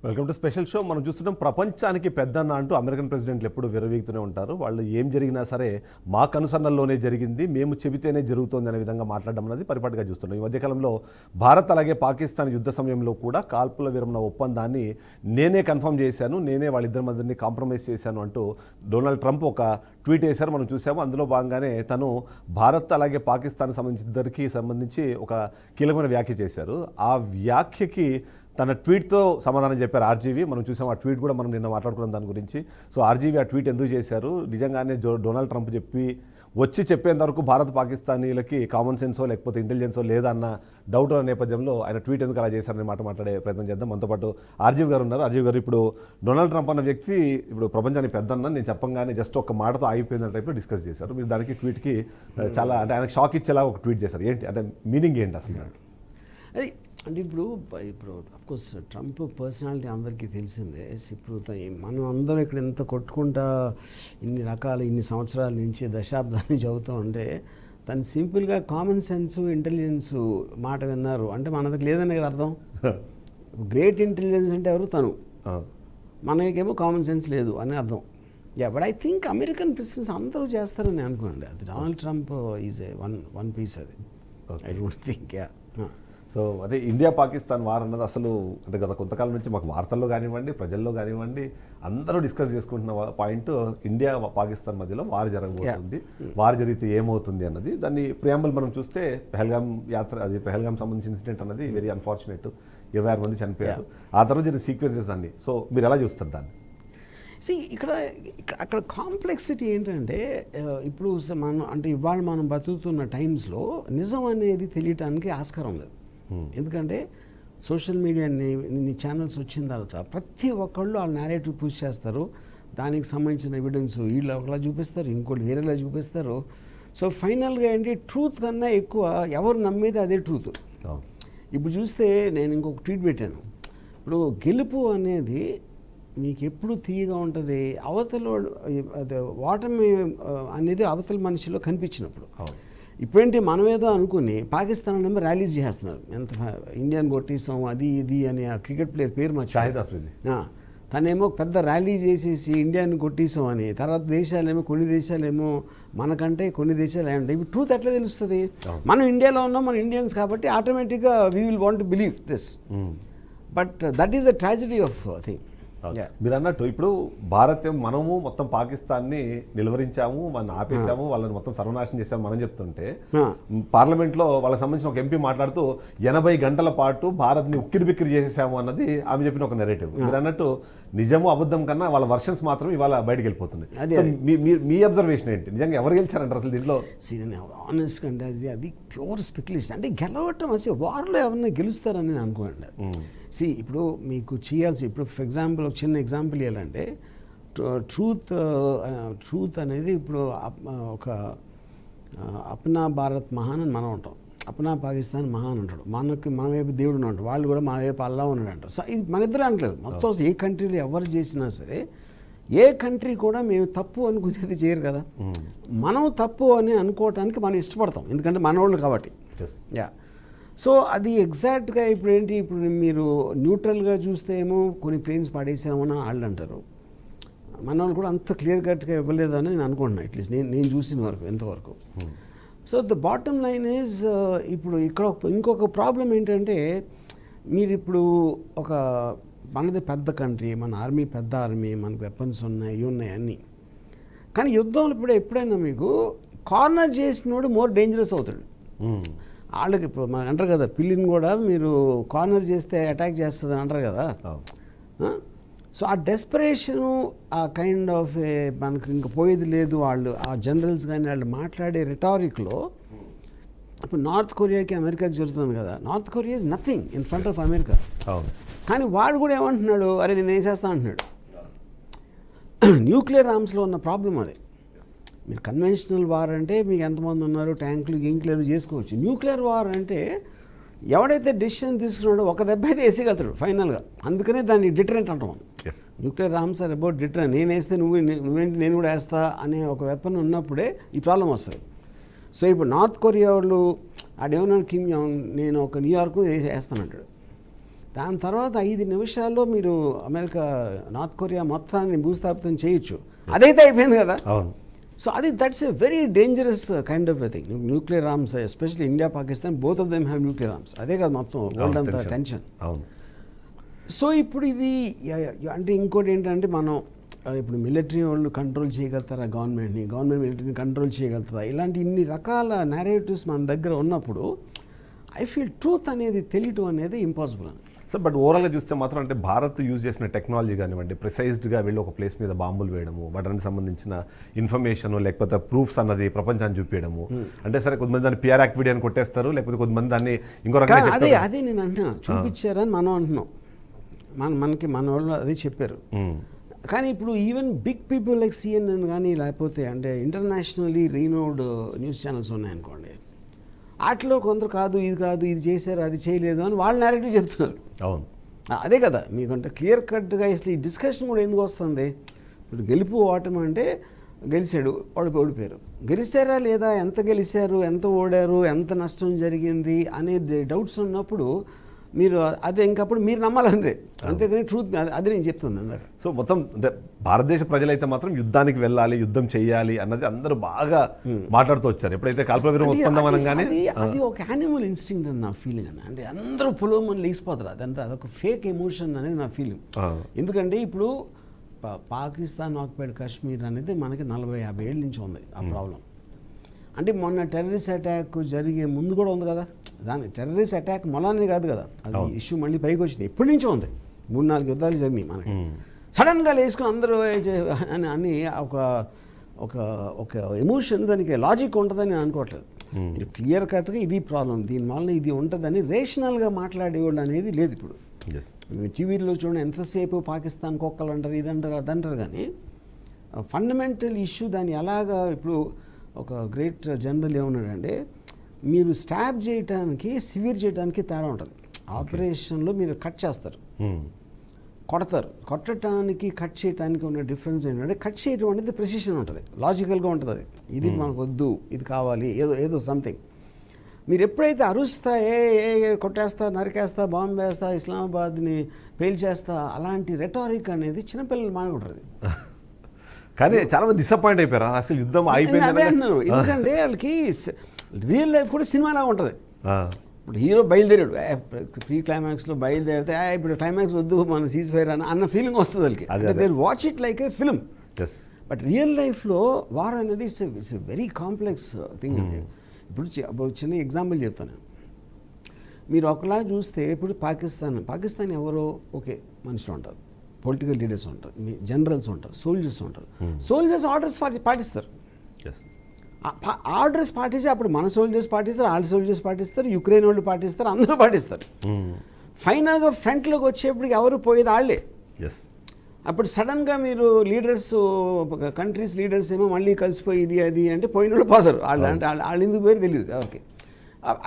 Welcome to special show. మనం చూస్తున్నాం ప్రపంచానికి పెద్దన్న అంటూ అమెరికన్ ప్రెసిడెంట్లు ఎప్పుడు విరవీగుతూనే ఉంటారు. వాళ్ళు ఏం జరిగినా సరే మా కనుసన్నల్లోనే జరిగింది, మేము చెబితేనే జరుగుతోంది అనే విధంగా మాట్లాడడం అనేది పరిపాటిగా చూస్తున్నాం. ఈ మధ్యకాలంలో భారత్ అలాగే పాకిస్తాన్ యుద్ధ సమయంలో కూడా కాల్పుల విరమణ ఒప్పందాన్ని నేనే కన్ఫర్మ్ చేశాను, నేనే వాళ్ళిద్దరి మధ్యని కాంప్రమైజ్ చేశాను అంటూ డొనాల్డ్ ట్రంప్ ఒక ట్వీట్ వేశారు. మనం చూసాము. అందులో భాగంగానే తను భారత్ అలాగే పాకిస్తాన్ ఇద్దరికి సంబంధించి ఒక కీలకమైన వ్యాఖ్య చేశారు. ఆ వ్యాఖ్యకి తన ట్వీట్తో సమాధానం చెప్పారు ఆర్జీవీ. మనం చూసాం ఆ ట్వీట్ కూడా మనం నిన్న మాట్లాడుకున్నాం దాని గురించి. సో ఆర్జీవీ ఆ ట్వీట్ ఎందుకు చేశారు, నిజంగానే డొనాల్డ్ ట్రంప్ చెప్పేంత వరకు భారత్ పాకిస్తానీలకి కామన్ సెన్సో లేకపోతే ఇంటెలిజెన్సో లేదన్న డౌట్ ఉన్న నేపథ్యంలో ఆయన ట్వీట్ ఎందుకు అలా చేశారనే మాట్లాడే ప్రయత్నం చేద్దాం. మనతో పాటు ఆర్జీవీ గారు ఉన్నారు. ఆర్జీవీ గారు, ఇప్పుడు డొనాల్డ్ ట్రంప్ అన్న వ్యక్తి ఇప్పుడు ప్రపంచానికి పెద్దన్న నేను చెప్పంగానే జస్ట్ ఒక మాటతో ఆగిపోయిందని టైప్లో డిస్కస్ చేశారు. మీరు దానికి ట్వీట్కి చాలా అంటే ఆయనకు షాక్ ఇచ్చేలా ఒక ట్వీట్ చేశారు. ఏంటి అంటే మీనింగ్ ఏంటి అసలు? అది అంటే ఇప్పుడు అఫ్కోర్స్ ట్రంప్ పర్సనాలిటీ అందరికీ తెలిసిందే. ఇప్పుడు మనం అందరం ఇక్కడ ఎంత కొట్టుకుంటా ఇన్ని సంవత్సరాల నుంచి దశాబ్దాన్ని చదువుతూ ఉంటే తను సింపుల్గా కామన్ సెన్స్ ఇంటెలిజెన్స్ మాట విన్నారు అంటే మన దగ్గర లేదనే కదా అర్థం. గ్రేట్ ఇంటెలిజెన్స్ అంటే ఎవరు? తను. మనకేమో కామన్ సెన్స్ లేదు అని అర్థం. But I think American presidents అందరూ చేస్తారని అనుకోండి. అది Donald Trump is a one piece. అది ఐ డోంట్ థింక్. సో అదే ఇండియా పాకిస్తాన్ వార్ అన్నది అసలు అంటే గత కొంతకాలం నుంచి మాకు వార్తల్లో కానివ్వండి, ప్రజల్లో కానివ్వండి, అందరూ డిస్కస్ చేసుకుంటున్న పాయింట్ ఇండియా పాకిస్తాన్ మధ్యలో వార్ జరగబోతుంది, వార్ జరిగితే ఏమవుతుంది అన్నది. దాన్ని ప్రియాంబుల్ మనం చూస్తే పెహల్గాం యాత్ర, అది పెహల్గాం సంబంధించిన ఇన్సిడెంట్ అన్నది వెరీ అన్ఫార్చునేట్. 26 మంది చనిపోయారు. ఆ తర్వాత జరిగిన సీక్వెన్సెస్ అన్ని. సో మీరు ఎలా చూస్తారు దాన్ని? అక్కడ కాంప్లెక్సిటీ ఏంటంటే ఇప్పుడు ఇవాళ మనం బతుకుతున్న టైమ్స్లో నిజం అనేది తెలియటానికి ఆస్కారం లేదు. ఎందుకంటే సోషల్ మీడియా ఇన్ని ఛానల్స్ వచ్చిన తర్వాత ప్రతి ఒక్కళ్ళు వాళ్ళ నేరేటివ్ పుష్ చేస్తారు. దానికి సంబంధించిన ఎవిడెన్స్ వీళ్ళు ఒకలా చూపిస్తారు, ఇంకోటి వేరేలా చూపిస్తారు. సో ఫైనల్గా ఏంటి, ట్రూత్ కన్నా ఎక్కువ ఎవరు నమ్మేది అదే ట్రూత్. ఇప్పుడు చూస్తే నేను ఇంకొక ట్వీట్ పెట్టాను. ఇప్పుడు గెలుపు అనేది మీకు ఎప్పుడు తీయగా ఉంటుంది, అవతల ఓటమి అనేది అవతల మనిషిలో కనిపించినప్పుడు. ఇప్పుడేంటి మనమేదో అనుకుని పాకిస్తాన్ ఏమో ర్యాలీస్ చేస్తున్నారు, ఎంత ఇండియన్ కొట్టేసాం అది ఇది అని. ఆ క్రికెట్ ప్లేయర్ పేరు తనేమో పెద్ద ర్యాలీ చేసేసి ఇండియాని కొట్టేసాం అని. తర్వాత కొన్ని దేశాలేమో మనకంటే కొన్ని దేశాలు అంటే ఇప్పుడు ట్రూత్ ఎట్లా తెలుస్తుంది? మనం ఇండియాలో ఉన్నాం, మన ఇండియన్స్ కాబట్టి ఆటోమేటిక్గా we will want to believe this. But that is a tragedy of thing. మీరు అన్నట్టు ఇప్పుడు మనము మొత్తం పాకిస్తాన్ని నిలువరించాము, వాళ్ళని ఆపేసాము, వాళ్ళని మొత్తం సర్వనాశనం చేసాము మనం చెప్తుంటే, పార్లమెంట్లో వాళ్ళకి సంబంధించిన ఒక ఎంపీ మాట్లాడుతూ 80 గంటల పాటు భారత్ని ఉక్కిరి బిక్కిరి చేసేసాము అన్నది ఆమె చెప్పిన ఒక నెరేటివ్. మీరు అన్నట్టు నిజము అబద్ధం కన్నా వాళ్ళ వర్షన్స్ మాత్రం ఇవాళ బయటకు వెళ్ళిపోతున్నాయి. మీ అబ్జర్వేషన్ ఏంటి? నిజంగా ఎవరు గెలిచారంటారు అసలు దీంట్లో? ఆనెస్ట్ అంటే అది ప్యూర్ స్పెక్యులేషన్. అంటే గెలవటం అసలు వార్లో ఎవరైనా గెలుస్తారని నేను అనుకోండి. ఇప్పుడు మీకు చేయాల్సి, ఇప్పుడు ఫర్ ఎగ్జాంపుల్ ఒక చిన్న ఎగ్జాంపుల్ ఇవ్వాలంటే ట్రూత్ అనేది ఇప్పుడు ఒక అప్నా భారత్ మహాన్ అని మనం ఉంటాం, అప్నా పాకిస్తాన్ మహాన్ అంటాడు. మన వైపు దేవుడు ఉంటాడు, వాళ్ళు కూడా మన వైపు అల్లా ఉన్నాడు అంటారు. సో ఇది మన ఇద్దరు అనట్లేదు. మొత్తం ఏ కంట్రీలో ఎవరు చేసినా సరే ఏ కంట్రీ కూడా మేము తప్పు అనుకునేది చేయరు కదా. మనం తప్పు అని అనుకోవటానికి మనం ఇష్టపడతాం, ఎందుకంటే మనోళ్ళు కాబట్టి. సో అది ఎగ్జాక్ట్గా ఇప్పుడు ఏంటి, ఇప్పుడు మీరు న్యూట్రల్గా చూస్తే ఏమో కొన్ని ప్లేన్స్ పడేసామని వాళ్ళు అంటారు. మన వాళ్ళు కూడా అంత క్లియర్ కట్గా ఇవ్వలేదని నేను అనుకుంటున్నాను, అట్లీస్ట్ నేను చూసిన వరకు ఎంతవరకు. So the bottom line is, ఇప్పుడు ఇక్కడ ఇంకొక ప్రాబ్లం ఏంటంటే, మీరు ఇప్పుడు మనది పెద్ద కంట్రీ, మన ఆర్మీ పెద్ద ఆర్మీ, మనకు వెపన్స్ ఉన్నాయి అన్నీ. కానీ యుద్ధంలో ఎప్పుడైనా మీకు కార్నర్ చేసినోడు మోర్ డేంజరస్ అవుతాడు. వాళ్ళకి ఇప్పుడు మనకు అంటారు కదా, పిల్లిని కూడా మీరు కార్నర్ చేస్తే అటాక్ చేస్తుంది అని అంటారు కదా. సో ఆ డెస్పరేషను, ఆ కైండ్ ఆఫ్ మనకు ఇంకా పోయేది లేదు, వాళ్ళు ఆ జనరల్స్ కానీ వాళ్ళు మాట్లాడే రిటారిక్లో, ఇప్పుడు నార్త్ కొరియాకి అమెరికాకి జరుగుతుంది కదా. North Korea is nothing in front of America. కానీ వాడు కూడా ఏమంటున్నాడు, అరే నేను ఏం చేస్తా అంటున్నాడు. న్యూక్లియర్ ఆర్మ్స్లో ఉన్న ప్రాబ్లం అది. మీరు కన్వెన్షనల్ వార్ అంటే మీకు ఎంతమంది ఉన్నారు, ట్యాంకులు గింకులు ఏదో చేసుకోవచ్చు. న్యూక్లియర్ వార్ అంటే ఎవడైతే డెసిషన్ తీసుకున్నాడో ఒక దెబ్బ అయితే వేసేయగలుగుతాడు ఫైనల్గా. అందుకనే దాన్ని డిటరెంట్ అంటాం. Nuclear arms are about deterrent. నేను వేస్తే నువ్వేంటి నేను కూడా వేస్తా అనే ఒక వెపన్ ఉన్నప్పుడే ఈ ప్రాబ్లం వస్తుంది. సో ఇప్పుడు నార్త్ కొరియా వాళ్ళు ఆడేమన్నాడు, కిమ్ జాంగ్ నేను ఒక న్యూయార్క్ వేస్తానంటాడు. దాని తర్వాత 5 నిమిషాల్లో మీరు అమెరికా నార్త్ కొరియా మొత్తాన్ని భూస్థాపితం చేయొచ్చు. అదైతే అయిపోయింది కదా. అవును. So that's a very dangerous kind of thing. Nuclear arms especially India Pakistan both of them have nuclear arms. అదే కదా మొత్తం వరల్డ్ అంతా టెన్షన్. అవును. సో ఇప్పుడు ఇది అంటే ఇంకోటి ఏంటంటే మనం ఇప్పుడు మిలిటరీ వాళ్ళు కంట్రోల్ చేయగలుగుతారా గవర్నమెంట్ని, గవర్నమెంట్ మిలిటరీని కంట్రోల్ చేయగలుగుతుందా, ఇలాంటి ఇన్ని రకాల నేరేటివ్స్ మన దగ్గర ఉన్నప్పుడు ఐ ఫీల్ ట్రూత్ అనేది తెలియటం అనేది ఇంపాసిబుల్ అని. సార్ బట్ ఓవరాల్గా చూస్తే మాత్రం అంటే భారత్ యూజ్ చేసిన టెక్నాలజీ కానివ్వండి, ప్రిసైజ్డ్గా వెళ్ళి ఒక ప్లేస్ మీద బాంబులు వేయడము, వాటికి సంబంధించిన ఇన్ఫర్మేషన్ లేకపోతే ప్రూఫ్స్ అన్నది ప్రపంచాన్ని చూపించడము, అంటే సరే కొంతమంది దాన్ని పిఆర్ యాక్టివిటీ అని కొట్టేస్తారు, లేకపోతే కొంతమంది దాన్ని ఇంకో రకంగా అదే నేను అంటున్నా చూపించారని మనం అంటున్నాం. మన వాళ్ళు అదే చెప్పారు. కానీ ఇప్పుడు even big people like CNN కానీ లేకపోతే అంటే ఇంటర్నేషనల్లీ రీనోడ్ న్యూస్ ఛానల్స్ ఉన్నాయనుకోండి, వాటిలో కొందరు కాదు ఇది చేశారు అది చేయలేదు అని వాళ్ళు నేరేటివ్ చెప్తున్నారు. అవును. అదే కదా మీకంటే క్లియర్ కట్గా అసలు ఈ డిస్కషన్ కూడా ఎందుకు వస్తుంది. ఇప్పుడు గెలుపు ఓటమి అంటే గెలిచాడు ఓడిపోయారు, గెలిచారా లేదా, ఎంత గెలిచారు, ఎంత ఓడారు, ఎంత నష్టం జరిగింది అనే డౌట్స్ ఉన్నప్పుడు మీరు అదే ఇంకప్పుడు మీరు నమ్మాలంతే, అంతేకాని ట్రూత్ అది నేను చెప్తుంది అందరు. సో మొత్తం అంటే భారతదేశ ప్రజలైతే మాత్రం యుద్ధానికి వెళ్ళాలి, యుద్ధం చేయాలి అన్నది అందరూ బాగా మాట్లాడుతూ వచ్చారు. ఎప్పుడైతే కాల్పుల విరామం ఒప్పందం అనగానే అది ఒక యానిమల్ ఇన్స్టింక్ట్ అని నా ఫీలింగ్ అన్న. అంటే అందరూ పొలమని లేచిపోతారు, అదంతా అదొక ఫేక్ ఎమోషన్ అనేది నా ఫీలింగ్. ఎందుకంటే ఇప్పుడు పాకిస్తాన్ ఆక్యుపైడ్ కాశ్మీర్ అనేది మనకి 40-50 ఏళ్ళ నుంచి ఉంది ఆ ప్రాబ్లం. అంటే మొన్న టెర్రరిస్ట్ అటాక్ జరిగే ముందు కూడా ఉంది కదా. దాని టెర్రరిస్ట్ అటాక్ మొలానే కాదు కదా, అది ఇష్యూ మళ్ళీ పైకి వచ్చింది. ఎప్పటి నుంచో ఉంది, 3-4 యుద్ధాలు జరిగినాయి మనకి. సడన్గా లేసుకుని అందరూ అని ఒక ఎమోషన్, దానికి లాజిక్ ఉంటుందని నేను అనుకోవట్లేదు. ఇది క్లియర్ కట్గా ఇది ప్రాబ్లం, దీనివల్ల ఇది ఉంటుందని రేషనల్గా మాట్లాడేవాళ్ళు అనేది లేదు ఇప్పుడు. టీవీలో చూడండి ఎంతసేపు పాకిస్తాన్ కుక్కలు అంటారు, ఇదంటారు అదంటారు, కానీ ఫండమెంటల్ ఇష్యూ దాన్ని ఎలాగా. ఇప్పుడు ఒక గ్రేట్ జనరల్ ఏమన్నాడంటే, మీరు స్టాబ్ చేయడానికి సివియర్ చేయడానికి తేడా ఉంటుంది. ఆపరేషన్లో మీరు కట్ చేస్తారు, కొడతారు, కొట్టడానికి కట్ చేయడానికి ఉన్న డిఫరెన్స్ ఏంటంటే, కట్ చేయడం అనేది ప్రెసిషన్ ఉంటుంది, లాజికల్గా ఉంటుంది. అది ఇది మనకు వద్దు, ఇది కావాలి, ఏదో సంథింగ్. మీరు ఎప్పుడైతే అరుస్తా కొట్టేస్తా, నరికేస్తా, బాంబు వేస్తా, ఇస్లామాబాద్ని పేల్చేస్తా, అలాంటి రెటారిక్ అనేది చిన్నపిల్లలు మానుకుంటారు. కానీ చాలా మంది డిసప్పాయింట్ అయిపోయారు, అసలు యుద్ధం అయిపోయింది. ఎందుకంటే వాళ్ళకి రియల్ లైఫ్ కూడా సినిమాలాగా ఉంటుంది. ఇప్పుడు హీరో బయలుదేరాడు, ప్రీ క్లైమాక్స్లో బయలుదేరితే ఇప్పుడు క్లైమాక్స్ వద్దు, మన సీజ్ ఫైర్ అన్న ఫీలింగ్ వస్తుంది వాళ్ళకి. They watch it like a film. But real లైఫ్లో వార్ అనేది it's a very complex thing. ఇప్పుడు చిన్న ఎగ్జాంపుల్ చెప్తాను. మీరు ఒకలా చూస్తే ఇప్పుడు పాకిస్తాన్ ఎవరో ఓకే మనుషులు ఉంటారు, పొలిటికల్ లీడర్స్ ఉంటారు, జనరల్స్ ఉంటారు, సోల్జర్స్ ఉంటారు. సోల్జర్స్ ఆర్డర్స్ పాటిస్తారు. ఆర్డర్స్ పాటించి అప్పుడు మన సోల్జర్స్ పాటిస్తారు, వాళ్ళ సోల్జర్స్ పాటిస్తారు, యుక్రెయిన్ వాళ్ళు పాటిస్తారు, అందరూ పాటిస్తారు. ఫైనల్గా ఫ్రంట్లోకి వచ్చేప్పటికి ఎవరు పోయేది వాళ్ళే. అప్పుడు సడన్గా మీరు లీడర్స్, కంట్రీస్ లీడర్స్ ఏమో మళ్ళీ కలిసిపోయి ఇది అది అంటే పోయిన వాళ్ళు పోతారు. వాళ్ళు ఎందుకు పోయారు తెలియదు. Okay,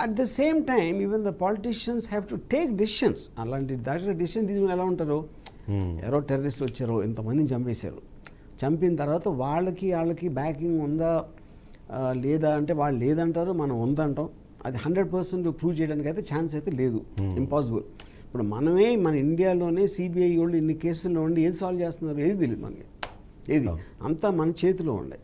at the same time even the politicians have to take decisions. అలాంటి డెసిషన్ తీసుకుని ఎలా ఉంటారు, ఎవరో టెర్రరిస్టులు వచ్చారు, ఇంతమందిని చంపేశారు, చంపిన తర్వాత వాళ్ళకి బ్యాకింగ్ ఉందా లేదా అంటే వాళ్ళు లేదంటారు, మనం ఉందంటాం. అది 100% ప్రూవ్ చేయడానికి అయితే ఛాన్స్ అయితే లేదు, ఇంపాసిబుల్. ఇప్పుడు మన ఇండియాలోనే సిబిఐ వాళ్ళు ఇన్ని కేసుల్లో ఉండి ఏది సాల్వ్ చేస్తున్నారు ఏది తెలియదు మనకి, ఏది అంతా మన చేతిలో ఉండే.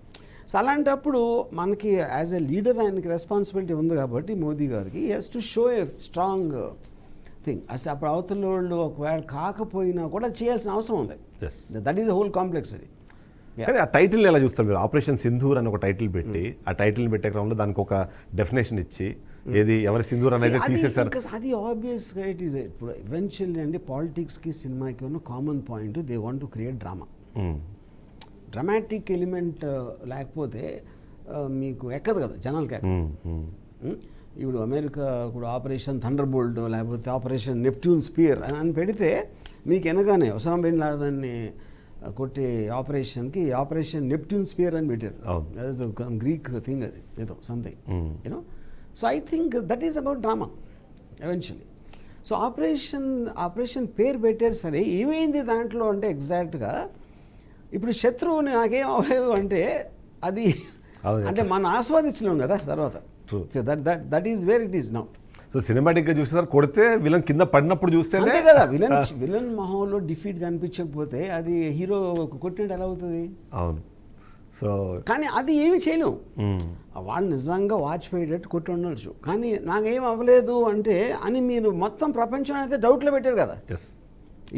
సో అలాంటప్పుడు మనకి యాజ్ ఎ లీడర్ ఆయనకి రెస్పాన్సిబిలిటీ ఉంది కాబట్టి మోదీ గారికి he has to show a strong thing. అసలు అప్పుడు అవతల వాళ్ళు ఒకవేళ కాకపోయినా కూడా చేయాల్సిన అవసరం ఉంది. That is the whole complex. అది కానీ ఆ టైటిల్ని ఎలా చూస్తారు మీరు? ఆపరేషన్ సింధూర్ అని ఒక టైటిల్ పెట్టి ఆ టైటిల్ని పెట్టే క్రమంలో దానికి ఒక డెఫినేషన్ ఇచ్చి ఏది ఎవరి సింధూర్ అనేది తీసేశారు. అది ఆబ్వియస్గా ఇట్ ఈస్. ఇప్పుడు ఎవెన్చువల్లీ అండి పాలిటిక్స్కి సినిమాకి ఉన్న common point, they want to create drama. Dramatic element లేకపోతే మీకు ఎక్కదు కదా జనాలకి. ఇప్పుడు అమెరికా ఇప్పుడు ఆపరేషన్ థండర్ బోల్ట్ లేకపోతే ఆపరేషన్ నెప్ట్యూన్ స్పియర్ అని పెడితే మీకు వెనగానే ఒసామా బిన్ లాదెన్ని కొట్టే ఆపరేషన్కి ఆపరేషన్ నెప్ట్యూన్ స్పియర్ అని పెట్టారు. దట్ ఈస్ గ్రీక్ థింగ్, అది ఏదో something you know. So I think that is about drama eventually. So operation పేరు పెట్టారు, సరే ఏమైంది దాంట్లో అంటే ఎగ్జాక్ట్గా ఇప్పుడు శత్రువు నాకేం అవ్వలేదు అంటే అది అంటే మనం ఆస్వాదించలేం కదా తర్వాత. That is where it is now. So సినిమాటిక్గా చూసేసారు, కొడితే విలన్ కింద పడినప్పుడు చూస్తేనే అంతే కదా, విలన్ మొహంలో డిఫీట్ కనిపించకపోతే అది హీరో కొట్టినట్టు ఎలా అవుతుంది? అవును. సో కానీ అది ఏమి చేయలేం. వాళ్ళు నిజంగా వాచిపోయేటట్టు కొట్టి ఉండొచ్చు, కానీ నాకేం అవ్వలేదు అంటే అని మీరు మొత్తం ప్రపంచం అయితే డౌట్లో పెట్టారు కదా. ఎస్,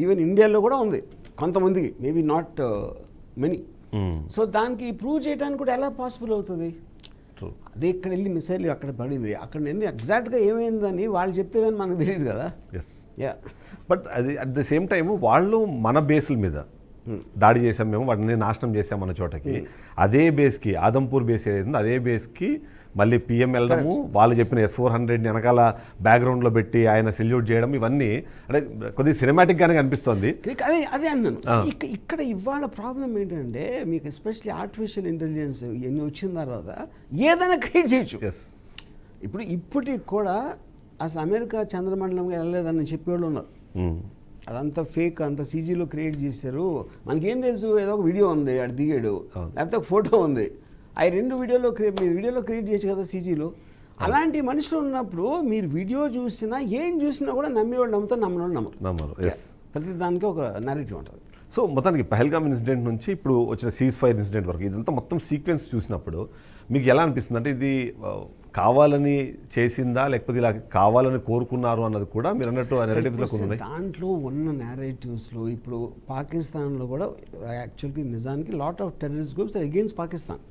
ఈవెన్ ఇండియాలో కూడా ఉంది కొంతమందికి, మేబీ నాట్ మెనీ. సో దానికి ప్రూవ్ చేయడానికి కూడా ఎలా పాసిబుల్ అవుతుంది? ట్రూ. అదే ఇక్కడ వెళ్ళి మిసైల్ అక్కడ పడింది, అక్కడ నేను ఎగ్జాక్ట్గా ఏమైందని వాళ్ళు చెప్తే కానీ మనకు తెలియదు కదా. Yes, yeah. బట్ అది అట్ ద సేమ్ టైం వాళ్ళు మన బేసుల మీద దాడి చేసాం, మేము వాటిని నాశనం చేసాం అన్న చోటకి అదే బేస్కి, ఆదంపూర్ బేస్ ఏదైతుందో అదే బేస్కి మళ్ళీ పిఎం వెళ్ళడము, వాళ్ళు చెప్పిన S-400 వెనకాల బ్యాక్గ్రౌండ్లో పెట్టి ఆయన సెల్యూట్ చేయడం, ఇవన్నీ అంటే కొద్దిగా సినిమాటిక్గానే కనిపిస్తుంది. అదే అన్నాను. ఇక్కడ ఇవాళ ప్రాబ్లం ఏంటంటే మీకు ఎస్పెషల్లీ ఆర్టిఫిషియల్ ఇంటెలిజెన్స్ ఇవన్నీ వచ్చిన తర్వాత ఏదైనా క్రియేట్ చేయొచ్చు. ఇప్పటికి కూడా అసలు అమెరికా చంద్రమండలంగా వెళ్ళలేదని చెప్పేవాళ్ళు ఉన్నారు. అదంతా ఫేక్, అంత సీజీలో క్రియేట్ చేశారు, మనకేం తెలుసు, ఏదో ఒక వీడియో ఉంది అటు దిగాడు, లేకపోతే ఒక ఫోటో ఉంది, అవి రెండు వీడియోలో క్రియేట్ చేయొచ్చు కదా సీజీలో. అలాంటి మనుషులు ఉన్నప్పుడు మీరు వీడియో చూసినా ఏం చూసినా కూడా నమ్మేవాళ్ళు నమ్ముతారు, నమ్మని వాళ్ళు నమ్మరు. ప్రతి దానికి ఒక నెరేటివ్ ఉంటుంది. సో మొత్తానికి పహల్గామ్ ఇన్సిడెంట్ నుంచి ఇప్పుడు వచ్చిన సీజ్ ఫైర్ ఇన్సిడెంట్ వరకు ఇదంతా మొత్తం సీక్వెన్స్ చూసినప్పుడు మీకు ఎలా అనిపిస్తుంది? అంటే ఇది కావాలని చేసిందా, లేకపోతే ఇలా కావాలని కోరుకున్నారు అన్నది కూడా మీరు అన్నట్టు నెరేటివ్స్లో ఉన్నాయి. దాంట్లో ఉన్న నేరేటివ్స్లో ఇప్పుడు పాకిస్తాన్లో కూడా యాక్చువల్గా నిజానికి lot of terrorist groups are against Pakistan.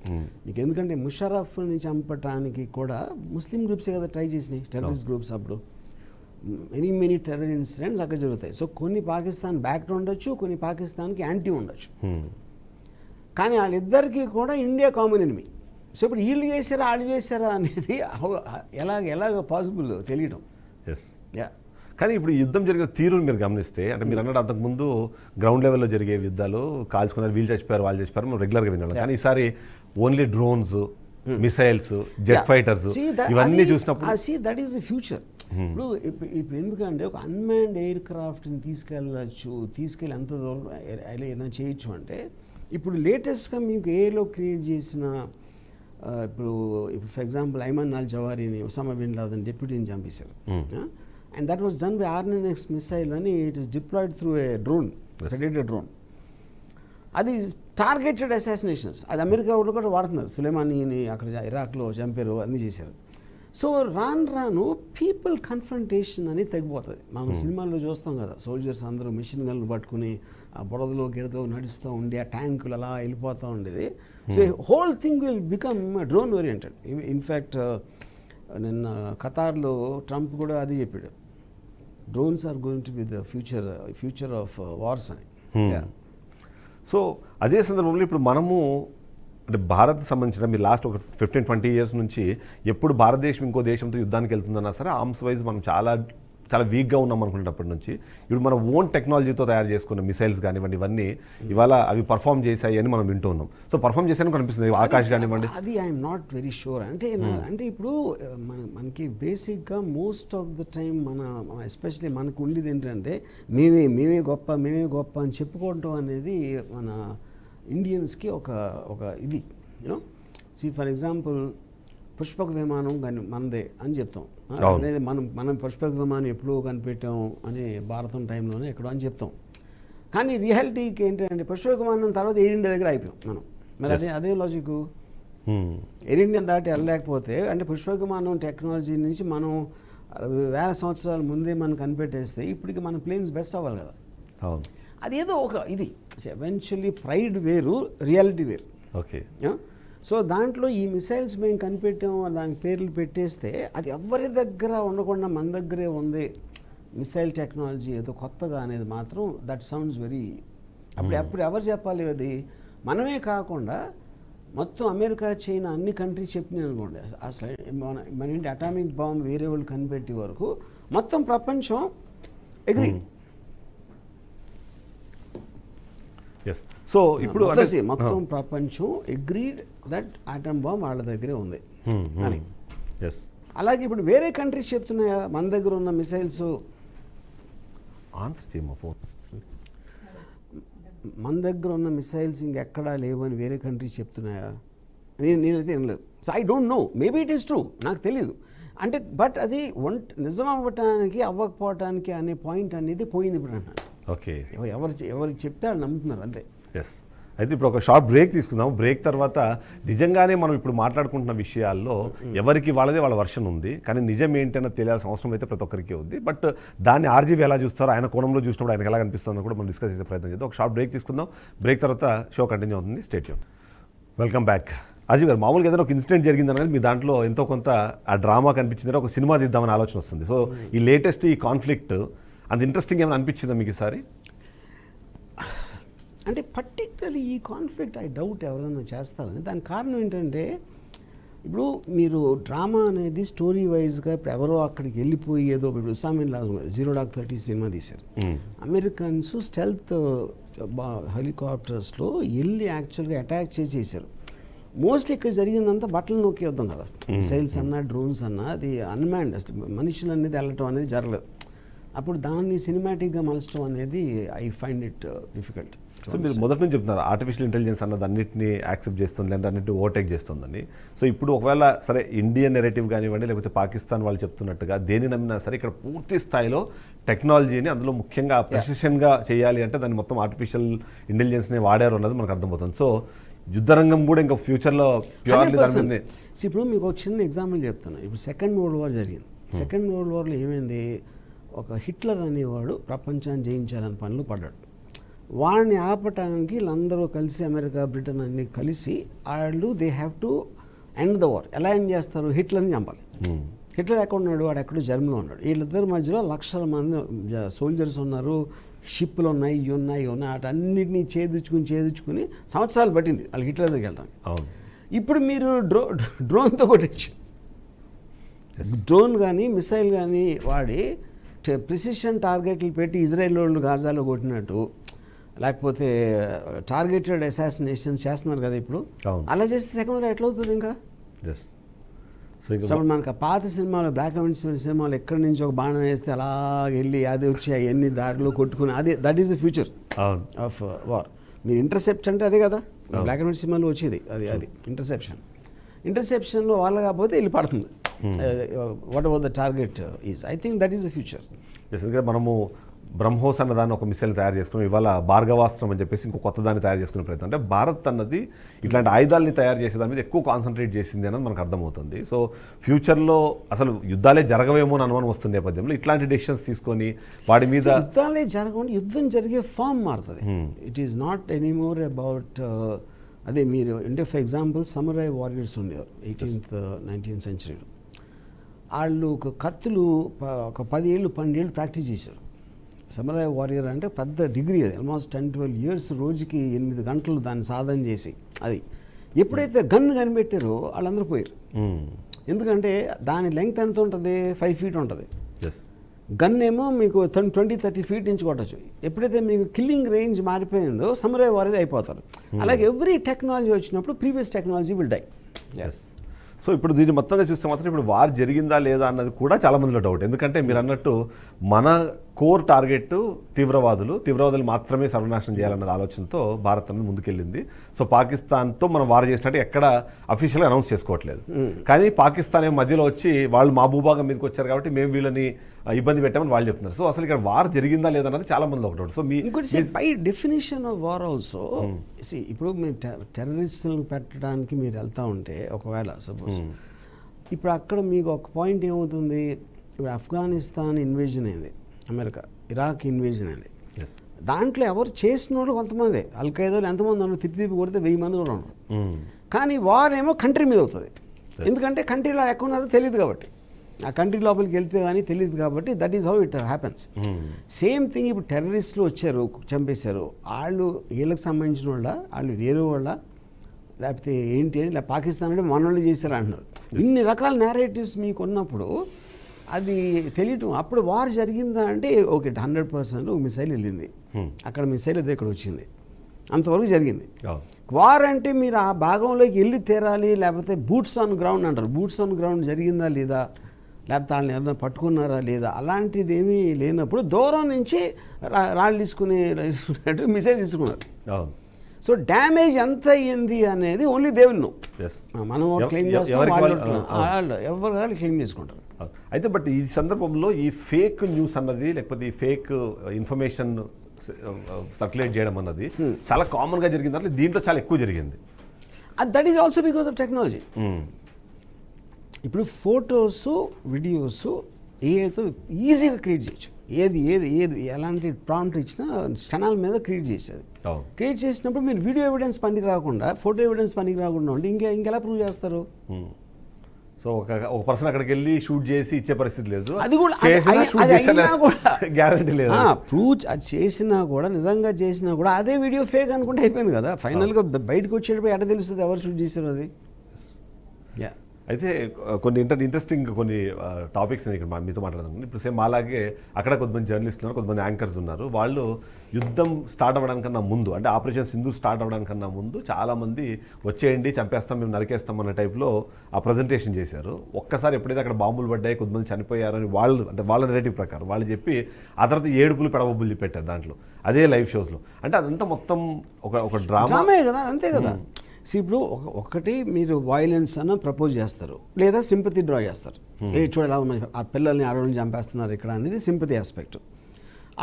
మీకు ఎందుకంటే ముషరఫ్ని చంపడానికి కూడా ముస్లిం గ్రూప్సే కదా ట్రై చేసినాయి, టెర్రరిస్ట్ గ్రూప్స్. అప్పుడు మెనీ టెర్రర్ ఇన్సిడెంట్స్ అక్కడ జరుగుతాయి. సో కొన్ని పాకిస్తాన్ బ్యాక్డ్ ఉండొచ్చు, కొన్ని పాకిస్తాన్కి యాంటీ ఉండొచ్చు, కానీ వాళ్ళిద్దరికీ కూడా ఇండియా కామన్ ఎనిమీ. సో ఇప్పుడు వీళ్ళు చేశారా వాళ్ళు చేశారా అనేది ఎలాగ పాసిబుల్ తెలియడం. ఎస్, కానీ ఇప్పుడు యుద్ధం జరిగిన తీరుని మీరు గమనిస్తే, అంటే మీరు అన్నట్టు అంతకుముందు గ్రౌండ్ లెవెల్లో జరిగే యుద్ధాలు కాల్చుకున్నారు, వీళ్ళు చచ్చిపోయారు వాళ్ళు చచ్చిపోయారు మనం రెగ్యులర్గా విన్నాం. కానీ ఈసారి only drones, missiles, jet fighters ఇవన్నీ చూసినప్పుడు దట్ ఈస్ ది ఫ్యూచర్. ఇప్పుడు ఎందుకంటే ఒక అన్మాన్డ్ ఎయిర్ క్రాఫ్ట్ని తీసుకెళ్ళి ఎంత దూరం ఏమైనా చేయొచ్చు అంటే, ఇప్పుడు లేటెస్ట్గా మీకు ఏలో క్రియేట్ చేసిన ఇప్పుడు ఫర్ ఎగ్జాంపుల్ ఐమన్ అల్ జవారీని ఒసామా బిన్ లాదెన్ డిప్యూటీని చంపేశారు, and that was done by RNX missile అని it is deployed through a drone, predator drone. అది టార్గెటెడ్ అసాసినేషన్స్, అది అమెరికా వాళ్ళు కూడా వాడుతున్నారు. సులేమానీని అక్కడ ఇరాక్లో చంపారు, అన్నీ చేశారు. సో రాను పీపుల్ కన్ఫ్రంటేషన్ అని తగ్గిపోతుంది. మనం సినిమాల్లో చూస్తాం కదా, సోల్జర్స్ అందరూ మిషన్ గన్లు పట్టుకుని ఆ బురదలో గిడతో నడుస్తూ ఉండి ఆ ట్యాంకులు అలా వెళ్ళిపోతూ ఉండేది. So whole thing will become drone oriented. In fact నిన్న ఖతార్లో ట్రంప్ కూడా అది చెప్పాడు, drones are going to be the future of wars అని. సో అదే సందర్భంలో ఇప్పుడు మనము అంటే భారత్ సంబంధించిన మీరు లాస్ట్ ఒక 15-20 ఇయర్స్ నుంచి ఎప్పుడు భారతదేశం ఇంకో దేశంతో యుద్ధానికి వెళ్తుందన్నా సరే ఆర్మ్స్ వైజ్ మనం చాలా వీక్గా ఉన్నాం అనుకునేటప్పటి నుంచి ఇప్పుడు మన ఓన్ టెక్నాలజీతో తయారు చేసుకున్న మిసైల్స్ కానివ్వండి, ఇవన్నీ ఇవాళ అవి పర్ఫామ్ చేశాయి అని మనం వింటూ ఉన్నాం. సో పర్ఫామ్ చేశాయని కనిపిస్తుంది ఆకాశ్ కానివ్వండి. అది ఐఎమ్ నాట్ వెరీ షూర్. అంటే ఇప్పుడు మనకి బేసిక్గా మోస్ట్ ఆఫ్ ద టైం మన ఎస్పెషలీ మనకు ఉండేది ఏంటంటే మేమే గొప్ప అని చెప్పుకోవటం అనేది మన ఇండియన్స్కి ఒక ఇది యూనో. ఫర్ ఎగ్జాంపుల్ పుష్పక విమానం కానీ మనదే అని చెప్తాం, అనేది మనం పుష్పక విమానం ఎప్పుడో కనిపెట్టాం అని భారతం టైంలోనే ఎక్కడో అని చెప్తాం. కానీ రియాలిటీకి ఏంటంటే పుష్పక విమానం తర్వాత ఎయిర్ ఇండియా దగ్గర అయిపోయాం మనం. మరి అదే లాజిక్. ఎయిర్ ఇండియా దాటి వెళ్ళలేకపోతే అంటే పుష్పక విమానం టెక్నాలజీ నుంచి మనం 1000 సంవత్సరాల ముందే మనం కనిపెట్టేస్తే ఇప్పటికి మన ప్లేన్స్ బెస్ట్ అవ్వాలి కదా. అదేదో ఒక ఇది ఎవెన్చువల్లీ ప్రైడ్ వేరు, రియాలిటీ వేరు. ఓకే. సో దాంట్లో ఈ మిసైల్స్ మేము కనిపెట్టాం దానికి పేర్లు పెట్టేస్తే అది ఎవరి దగ్గర ఉండకుండా మన దగ్గరే ఉంది మిసైల్ టెక్నాలజీ ఏదో కొత్తగా అనేది మాత్రం దట్ సౌండ్స్ వెరీ. అప్పుడు ఎవరు చెప్పాలి? అది మనమే కాకుండా మొత్తం అమెరికా, చైనా అన్ని కంట్రీస్ చెప్పినాయి అనుకోండి. అసలు మన ఏంటి అటామిక్ బాంబ్ వేరే వాళ్ళు కనిపెట్టే వరకు మొత్తం ప్రపంచం అగ్రీ. సో ఇప్పుడు మొత్తం ప్రపంచం అగ్రీడ్ దట్ ఆటమ్ బాంబ్ వాళ్ళ దగ్గరే ఉంది అని. అలాగే ఇప్పుడు వేరే కంట్రీస్ చెప్తున్నాయా మన దగ్గర ఉన్న మిసైల్స్ మన దగ్గర ఉన్న మిసైల్స్ ఇంకెక్కడా లేవని వేరే కంట్రీస్ చెప్తున్నాయా? నేనైతే వినలేదు. So I don't know, maybe it is true, నాకు తెలీదు. అంటే బట్ అది నిజం అవ్వటానికి అవ్వకపోవటానికి అనే పాయింట్ అనేది పోయింది ఇప్పుడు అన్నాడు. ఓకే, ఎవరికి చెప్తే వాళ్ళు నమ్ముతున్నారు అంతే. ఎస్. అయితే ఇప్పుడు ఒక షార్ట్ బ్రేక్ తీసుకుందాం. బ్రేక్ తర్వాత నిజంగానే మనం ఇప్పుడు మాట్లాడుకుంటున్న విషయాల్లో ఎవరికి వాళ్ళదే వాళ్ళ వర్షన్ ఉంది, కానీ నిజం ఏంటన్నా తెలియాల్సిన అవసరం అయితే ప్రతి ఒక్కరికి ఉంది. బట్ దాన్ని ఆర్జీవి ఎలా చూస్తారో, ఆయన కోణంలో చూసినప్పుడు ఆయనకు ఎలా కనిపిస్తుందో కూడా మనం డిస్కస్ చేసే ప్రయత్నం చేద్దాం. ఒక షార్ట్ బ్రేక్ తీసుకుందాం. బ్రేక్ తర్వాత షో కంటిన్యూ అవుతుంది. Stay tune. Welcome back. Ajay గారు, మామూలుగా ఏదైనా ఒక ఇన్సిడెంట్ జరిగింది అనేది మీ దాంట్లో ఎంతో కొంత ఆ డ్రామా కనిపించింది, ఒక సినిమా తీద్దామని ఆలోచన వస్తుంది. సో ఈ లేటెస్ట్ ఈ కాన్ఫ్లిక్ట్ అంత ఇంట్రెస్టింగ్ ఏమైనా అనిపించిందా మీకు ఈసారి? అంటే పర్టికులర్లీ ఈ కాన్ఫ్లిక్ట్ ఐ డౌట్ ఎవరైనా చేస్తారని. దానికి కారణం ఏంటంటే ఇప్పుడు మీరు డ్రామా అనేది స్టోరీ వైజ్గా ఇప్పుడు ఎవరో అక్కడికి వెళ్ళిపోయి ఏదో ఇప్పుడు ఉసామిన్ లాగా 0 Dark 30 సినిమా తీశారు. అమెరికన్స్ స్టెల్త్ హెలికాప్టర్స్లో వెళ్ళి యాక్చువల్గా అటాక్ చేసేసారు. మోస్ట్లీ ఇక్కడ జరిగిందంతా బట్టలు నొక్కి వద్దాం కదా, మిసైల్స్ అన్నా డ్రోన్స్ అన్నా, అది అన్మాన్డ్, మనుషులు అనేది వెళ్ళటం అనేది జరగలేదు. అప్పుడు దాన్ని సినిమాటిక్గా మలచడం అనేది I find it difficult. So మీరు మొదటి నుంచి చెప్తున్నారు ఆర్టిఫిషియల్ ఇంటెలిజెన్స్ అన్నది అన్నింటినీ యాక్సెప్ట్ చేస్తుంది, లేదంటే అన్నింటినీ ఓవర్టేక్ చేస్తుందని. సో ఇప్పుడు ఒకవేళ సరే ఇండియన్ నెరేటివ్ కానివ్వండి, లేకపోతే పాకిస్తాన్ వాళ్ళు చెప్తున్నట్టుగా దేని నమ్మినా సరే ఇక్కడ పూర్తి స్థాయిలో టెక్నాలజీని, అందులో ముఖ్యంగా ప్రెసిషన్గా చేయాలి అంటే దాన్ని మొత్తం ఆర్టిఫిషియల్ ఇంటెలిజెన్స్ని వాడారు అన్నది మనకు అర్థమవుతుంది. సో యుద్ధరంగం కూడా ఇంకా ఫ్యూచర్లో ప్యూర్లీ దాని మీద. ఇప్పుడు మీకు ఒక చిన్న ఎగ్జాంపుల్ చెప్తాను. ఇప్పుడు సెకండ్ వరల్డ్ వార్ జరిగింది. సెకండ్ వరల్డ్ వార్లో ఏమైంది, ఒక హిట్లర్ అనేవాడు ప్రపంచాన్ని జయించాలని పనులు పడ్డాడు. వాడిని ఆపటానికి వీళ్ళందరూ కలిసి, అమెరికా బ్రిటన్ అన్ని కలిసి వాళ్ళు they have to end the war. ఎలా ఎండ్ చేస్తారు, హిట్లర్ని చంపాలి. హిట్లర్ ఎక్కడ ఉన్నాడు, వాడు ఎక్కడో జర్మనీలో ఉన్నాడు. వీళ్ళిద్దరి మధ్యలో లక్షల మంది సోల్జర్స్ ఉన్నారు, షిప్లు ఉన్నాయి, ఇవి ఉన్నాయి, వాటన్నిటినీ ఛేదించుకుని సంవత్సరాలు పట్టింది వాళ్ళు హిట్లర్ దగ్గరికి వెళ్ళడానికి. ఇప్పుడు మీరు డ్రోన్తో కొట్టచ్చు. డ్రోన్ కానీ మిసైల్ కానీ వాడి ప్రిసిషన్ టార్గెట్లు పెట్టి ఇజ్రాయెల్ వాళ్ళు గాజాలో కొట్టినట్టు, లేకపోతే టార్గెటెడ్ అసాసినేషన్స్ చేస్తున్నారు కదా ఇప్పుడు. అలా చేస్తే సెకండ్ వార్ ఎట్లా అవుతుంది ఇంకా? సో మనకు పాత సినిమాలో బ్లాక్ అండ్ వైట్ సినిమాలు ఎక్కడి నుంచి ఒక బాణం వేస్తే అలా వెళ్ళి అది వచ్చి అవన్నీ దారిలో కొట్టుకుని, అదే that is the future of war. మీరు ఇంటర్సెప్ట్ అంటే అదే కదా బ్లాక్ అండ్ వైట్ సినిమాలో వచ్చేది, అది ఇంటర్సెప్షన్లో వాళ్ళ కాకపోతే వెళ్ళి పడుతుంది. What ever the target is, I think that is the future. ఎందుకంటే మనము బ్రహ్మోస్ అన్న దాన్ని ఒక మిసైల్ తయారు చేసుకుని, ఇవాళ భార్గవాస్త్రం అని చెప్పేసి ఇంకో కొత్త దాన్ని తయారు చేసుకునే ప్రయత్నం. అంటే భారత్ అన్నది ఇట్లాంటి ఆయుధాలని తయారు చేసే దాని మీద ఎక్కువ కాన్సన్ట్రేట్ చేసింది అన్నది మనకు అర్థమవుతుంది. సో ఫ్యూచర్లో అసలు యుద్ధాలే జరగవేమో అని అనుమానం వస్తున్న నేపథ్యంలో ఇట్లాంటి డెసిషన్స్ తీసుకొని వాడి మీద యుద్ధాలే జరగకుండా యుద్ధం జరిగే ఫామ్ మారుతుంది. It is not anymore about అదే మీరు అంటే ఫర్ ఎగ్జాంపుల్ సమురాయ్ వారియర్స్ ఉండేవారు 18th 19th సెంచరీలో. వాళ్ళు ఒక కత్తులు ఒక 10 ఏళ్ళు 12 ఏళ్ళు ప్రాక్టీస్ చేశారు. సమురాయ్ వారియర్ అంటే పెద్ద డిగ్రీ, అది ఆల్మోస్ట్ 10-12 years, రోజుకి 8 గంటలు దాన్ని సాధన చేసి. అది ఎప్పుడైతే గన్ కనిపెట్టారో వాళ్ళందరూ పోయారు. ఎందుకంటే దాని లెంగ్త్ ఎంత ఉంటుంది, 5 feet ఉంటుంది. గన్ ఏమో మీకు 20-30 feet నుంచి కొట్టచ్చు. ఎప్పుడైతే మీకు కిల్లింగ్ రేంజ్ మారిపోయిందో సమురాయ్ వారియర్ అయిపోతారు. అలాగే ఎవ్రీ టెక్నాలజీ వచ్చినప్పుడు previous technology will die. So ఇప్పుడు దీన్ని మొత్తంగా చూస్తే మాత్రం ఇప్పుడు వార్ జరిగిందా లేదా అన్నది కూడా చాలా మందిలో డౌట్. ఎందుకంటే మీరు అన్నట్టు మన కోర్ టార్గెట్ తీవ్రవాదులు మాత్రమే సర్వనాశనం చేయాలన్నది ఆలోచనతో భారత్ అనేది ముందుకెళ్ళింది. సో పాకిస్తాన్తో మనం వార్ చేసినట్టు ఎక్కడ అఫీషియల్గా అనౌన్స్ చేసుకోవట్లేదు. కానీ పాకిస్తాన్ మధ్యలో వచ్చి వాళ్ళు మా భూభాగం మీదకి వచ్చారు కాబట్టి మేము వీళ్ళని ఇబ్బంది పెట్టామని వాళ్ళు చెప్తున్నారు. సో అసలు ఇక్కడ వార్ జరిగిందా లేదా అన్నది చాలా మంది ఒక doubt. So by definition of war also ఇప్పుడు మీరు టెర్రరిస్టులను పెట్టడానికి మీరు వెళ్తూ ఉంటే ఒకవేళ సపోజ్ ఇప్పుడు అక్కడ మీకు ఒక పాయింట్ ఏమవుతుంది, ఇప్పుడు ఆఫ్ఘనిస్తాన్ ఇన్వేజన్ అయింది, అమెరికా ఇరాక్ ఇన్వేజన్ అయింది. దాంట్లో ఎవరు చేసిన వాళ్ళు కొంతమంది, అల్ఖైదాలు ఎంతమంది ఉన్నారు, తిప్పి కొడితే 1000 మంది కూడా ఉన్నారు. కానీ వార్ ఏమో కంట్రీ మీద అవుతుంది. ఎందుకంటే కంట్రీలో ఎక్కడ ఉన్నారో తెలియదు కాబట్టి, ఆ కంట్రీ లోపలికి వెళ్తే కానీ తెలియదు కాబట్టి that is how it happens. Same thing ఇప్పుడు టెర్రరిస్టులు వచ్చారు, చంపేశారు. వీళ్ళకి సంబంధించిన వాళ్ళు వేరే వాళ్ళ లేకపోతే ఏంటి అని, లేకపోతే పాకిస్తాన్ అంటే మనోళ్ళు చేశారు అంటున్నారు. ఇన్ని రకాల నేరేటివ్స్ మీకు ఉన్నప్పుడు అది తెలియటం. అప్పుడు వార్ జరిగిందా అంటే ఓకే 100% మిసైల్ వెళ్ళింది, అక్కడ మిసైల్ అది ఇక్కడ వచ్చింది, అంతవరకు జరిగింది. వార్ అంటే మీరు ఆ భాగంలోకి వెళ్ళి తీరాలి, లేకపోతే బూట్స్ ఆన్ గ్రౌండ్ అంటారు. బూట్స్ ఆన్ గ్రౌండ్ జరిగిందా లేదా, లేకపోతే వాళ్ళని ఎవరైనా పట్టుకున్నారా లేదా, అలాంటిది ఏమీ లేనప్పుడు దూరం నుంచి రాళ్ళు తీసుకునేట్టు మిసైల్ తీసుకున్నారు. సో డ్యామేజ్ ఎంత అయ్యింది అనేది ఓన్లీ దేవుని Yes. మనం క్లెయిమ్ చేస్తాం, వాళ్ళు ఎవరు వాళ్ళు క్లెయిమ్ చేసుకుంటారు. అయితే బట్ ఈ సందర్భంలో ఈ ఫేక్ న్యూస్ అన్నది లేకపోతే ఈ ఫేక్ ఇన్ఫర్మేషన్ సర్క్యులేట్ చేయడం అన్నది చాలా కామన్గా జరిగింది, అంటే దీంట్లో చాలా ఎక్కువ జరిగింది. That is also because of technology. ఇప్పుడు ఫొటోస్ వీడియోస్ ఏఐతో ఈజీగా క్రియేట్ చేయొచ్చు. ఏది ఎలాంటి ప్రాంప్ట్ ఇచ్చినా క్షణాల మీద క్రియేట్ చేసేది. క్రియేట్ చేసినప్పుడు మీరు వీడియో ఎవిడెన్స్ పనికి రాకుండా, ఫోటో ఎవిడెన్స్ పనికి రాకుండా ఉంటే ఇంకెలా ప్రూవ్ చేస్తారు? సో ఒక పర్సన్ అక్కడికి వెళ్ళి షూట్ చేసి ఇచ్చే పరిస్థితి లేదు, అది కూడా గ్యారంటీ లేదు. ప్రూవ్ చేసినా కూడా, నిజంగా చేసినా కూడా అదే వీడియో ఫేక్ అనుకుంటే అయిపోయింది కదా. ఫైనల్గా బయటకు వచ్చేటప్పుడు ఎట్లా తెలుస్తుంది ఎవరు షూట్ చేశారు అది? అయితే కొన్ని ఇంట్రెస్టింగ్ కొన్ని టాపిక్స్ నేను ఇక్కడ మీతో మాట్లాడుతున్నాను. ఇప్పుడు సేమ్ అలాగే అక్కడ కొంతమంది జర్నలిస్టులు ఉన్నారు, కొంతమంది యాంకర్స్ ఉన్నారు. వాళ్ళు యుద్ధం స్టార్ట్ అవ్వడానికన్నా ముందు, అంటే ఆపరేషన్ సింధూర్ స్టార్ట్ అవ్వడానికన్నా ముందు చాలామంది వచ్చేయండి చంపేస్తాం, మేము నరికేస్తాం అన్న టైప్లో ఆ ప్రజెంటేషన్ చేశారు. ఒక్కసారి ఎప్పుడైతే అక్కడ బాంబులు పడ్డాయి, కొంతమంది చనిపోయారని వాళ్ళు, అంటే వాళ్ళ నెరేటివ్ ప్రకారం వాళ్ళు చెప్పి ఆ తర్వాత ఏడుపులు పెడబొబ్బులు పెట్టారు దాంట్లో, అదే లైవ్ షోస్లో. అంటే అదంతా మొత్తం ఒక డ్రామా కదా, అంతే కదా. ఇప్పుడు ఒకటి మీరు వైలెన్స్ అని ప్రపోజ్ చేస్తారు, లేదా సింపతి డ్రా చేస్తారు. చూడాలి ఆ పిల్లల్ని ఆడవాళ్ళని చంపేస్తున్నారు ఇక్కడ అనేది సింపతి ఆస్పెక్ట్.